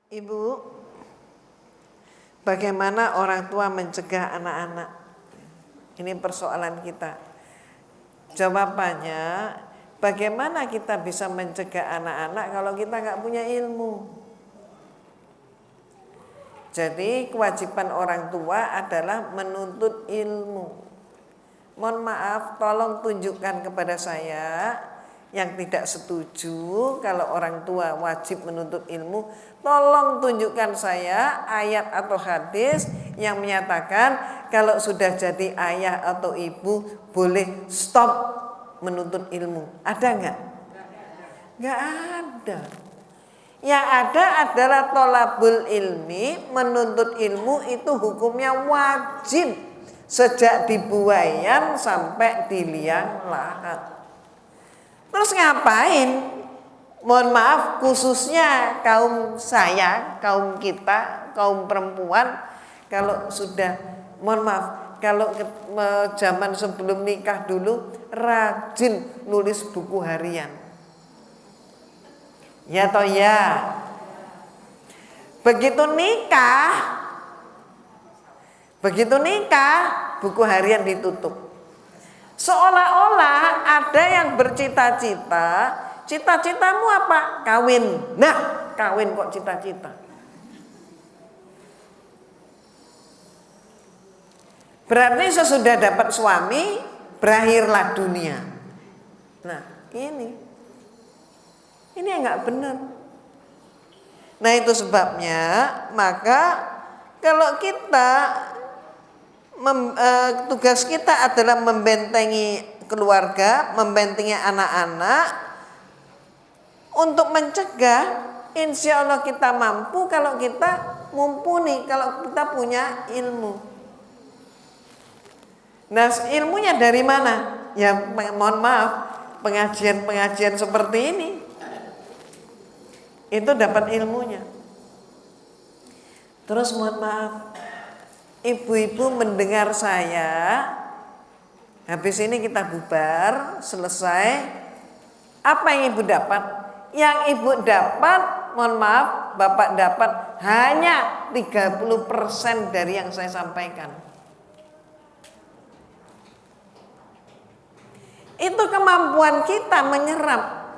Ibu, bagaimana orang tua mencegah anak-anak? Ini persoalan kita. Jawabannya, bagaimana kita bisa mencegah anak-anak kalau kita nggak punya ilmu? Jadi kewajiban orang tua adalah menuntut ilmu. Mohon maaf, tolong tunjukkan kepada saya yang tidak setuju kalau orang tua wajib menuntut ilmu. Tolong tunjukkan saya ayat atau hadis yang menyatakan kalau sudah jadi ayah atau ibu boleh stop menuntut ilmu. Ada nggak? Nggak ada. Yang ada adalah tholabul ilmi, menuntut ilmu itu hukumnya wajib sejak di buayan sampai di liang lahat. Terus ngapain? Mohon maaf, khususnya kaum saya, kaum kita, kaum perempuan, kalau sudah, mohon maaf, kalau zaman sebelum nikah dulu rajin nulis buku harian. Ya toh ya. Begitu nikah, buku harian ditutup. Seolah-olah ada yang bercita-cita, cita-citamu apa? Kawin. Nah, kawin kok cita-cita. Berarti sesudah dapat suami, berakhirlah dunia. Nah, ini yang nggak benar. Nah, itu sebabnya, maka kalau kita tugas kita adalah membentengi keluarga, membentengi anak-anak untuk mencegah. Insya Allah kita mampu kalau kita mumpuni, kalau kita punya ilmu. Nah, ilmunya dari mana? Ya mohon maaf, pengajian-pengajian seperti ini itu dapat ilmunya. Terus mohon maaf, ibu-ibu mendengar saya, habis ini kita bubar, selesai. Apa yang ibu dapat? Yang ibu dapat, mohon maaf, bapak dapat hanya 30% dari yang saya sampaikan. Itu kemampuan kita menyerap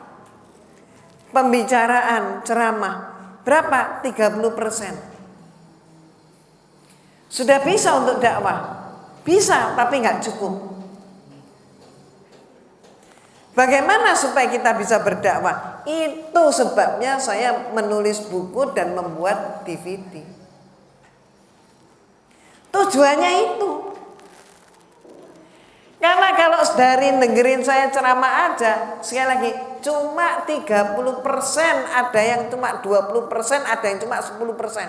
pembicaraan ceramah. Berapa? 30%. Sudah bisa untuk dakwah? Bisa, tapi nggak cukup. Bagaimana supaya kita bisa berdakwah? Itu sebabnya saya menulis buku dan membuat DVD. Tujuannya itu. Karena kalau dari dengerin saya ceramah aja, sekali lagi, cuma 30%, ada yang cuma 20%, ada yang cuma 10%.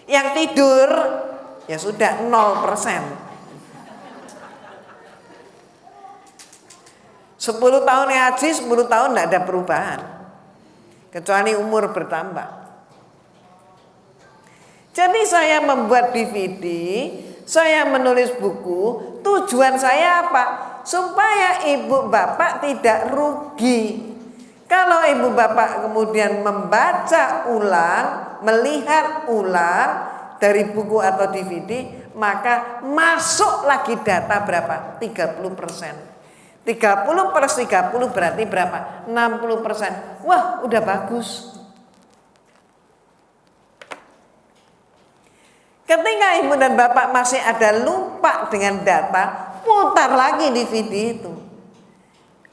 Yang tidur, ya sudah 0%. 10 tahun ngaji, 10 tahun tidak ada perubahan. Kecuali umur bertambah. Jadi saya membuat DVD, saya menulis buku, tujuan saya apa? Supaya ibu bapak tidak rugi. Kalau ibu bapak kemudian membaca ulang, melihat ulang dari buku atau DVD, maka masuk lagi data berapa? 30%. 30/30 berarti berapa? 60%. Wah, udah bagus. Ketika ibu dan bapak masih ada lupa dengan data, putar lagi DVD itu.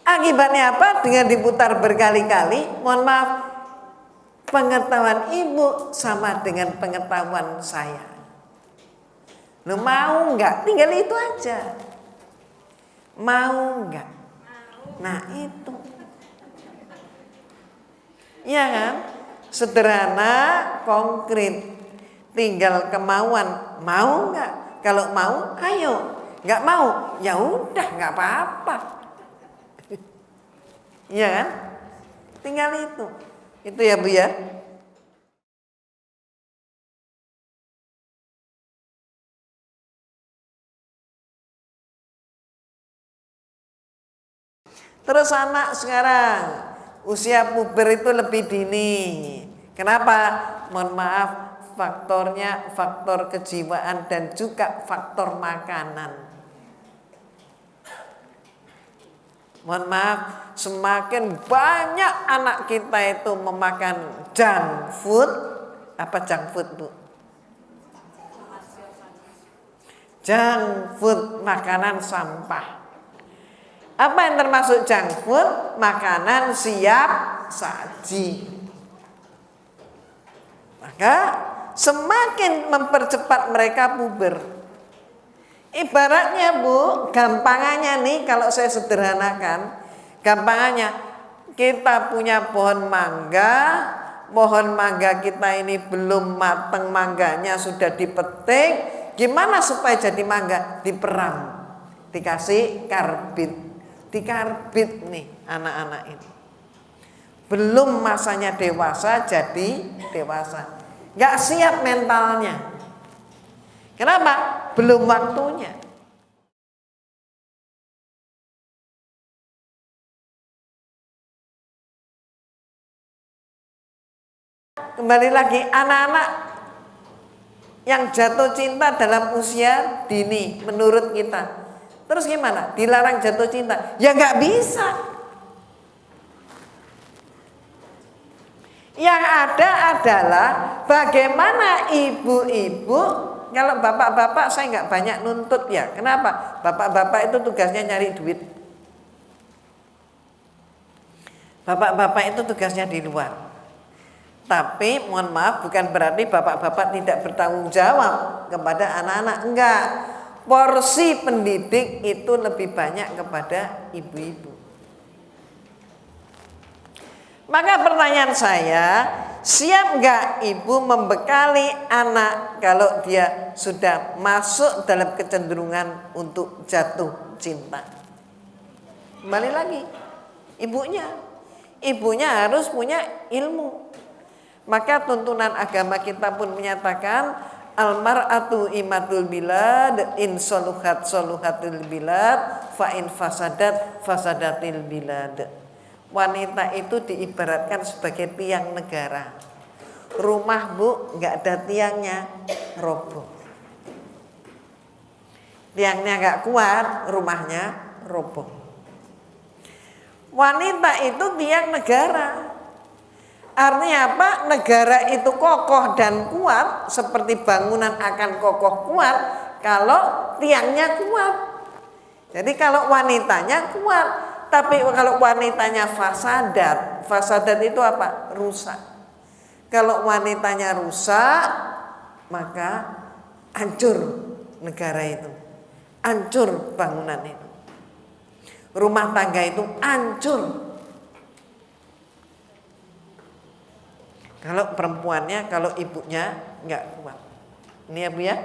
Akibatnya apa? Dengan diputar berkali-kali, mohon maaf, pengetahuan ibu sama dengan pengetahuan saya. Lu mau nggak? Tinggal itu aja. Mau nggak? Nah itu. Iya kan? Sederhana, konkret. Tinggal kemauan. Mau nggak? Kalau mau, ayo. Nggak mau, ya udah nggak apa-apa. Iya kan? Tinggal itu. Itu ya Bu ya. Terus anak sekarang usia puber itu lebih dini. Kenapa? Mohon maaf, faktornya faktor kejiwaan dan juga faktor makanan. Mohon maaf, semakin banyak anak kita itu memakan junk food. Apa junk food, Bu? Junk food, makanan sampah. Apa yang termasuk junk food? Makanan siap saji. Maka semakin mempercepat mereka puber. Ibaratnya Bu, gampangannya nih kalau saya sederhanakan, gampangannya kita punya pohon mangga kita ini belum matang mangganya sudah dipetik, gimana supaya jadi mangga? Diperam, dikasih karbit. Dikarbit nih anak-anak ini. Belum masanya dewasa jadi dewasa. Gak siap mentalnya. Kenapa? Belum waktunya. Kembali lagi, anak-anak yang jatuh cinta dalam usia dini menurut kita. Terus gimana? Dilarang jatuh cinta? Ya nggak bisa. Yang ada adalah bagaimana ibu-ibu, kalau bapak-bapak saya nggak banyak nuntut ya. Kenapa? Bapak-bapak itu tugasnya nyari duit. Bapak-bapak itu tugasnya di luar. Tapi mohon maaf, bukan berarti bapak-bapak tidak bertanggung jawab kepada anak-anak. Enggak. Porsi pendidik itu lebih banyak kepada ibu-ibu. Maka pertanyaan saya, siap nggak ibu membekali anak kalau dia sudah masuk dalam kecenderungan untuk jatuh cinta? Kembali lagi, ibunya harus punya ilmu. Maka tuntunan agama kita pun menyatakan al-mar'atu imatul bilad, in soluhat soluhatil bilad, fa in fasadat fasadatil bilad. Wanita itu diibaratkan sebagai tiang negara. Rumah Bu nggak ada tiangnya, roboh. Tiangnya nggak kuat, rumahnya roboh. Wanita itu tiang negara. Artinya apa? Negara itu kokoh dan kuat, seperti bangunan akan kokoh kuat kalau tiangnya kuat. Jadi kalau wanitanya kuat, tapi kalau wanitanya fasadat itu apa? Rusak. Kalau wanitanya rusak, maka hancur negara itu, hancur bangunan itu, rumah tangga itu hancur. Kalau perempuannya, kalau ibunya nggak kuat. Ini ya Bu ya.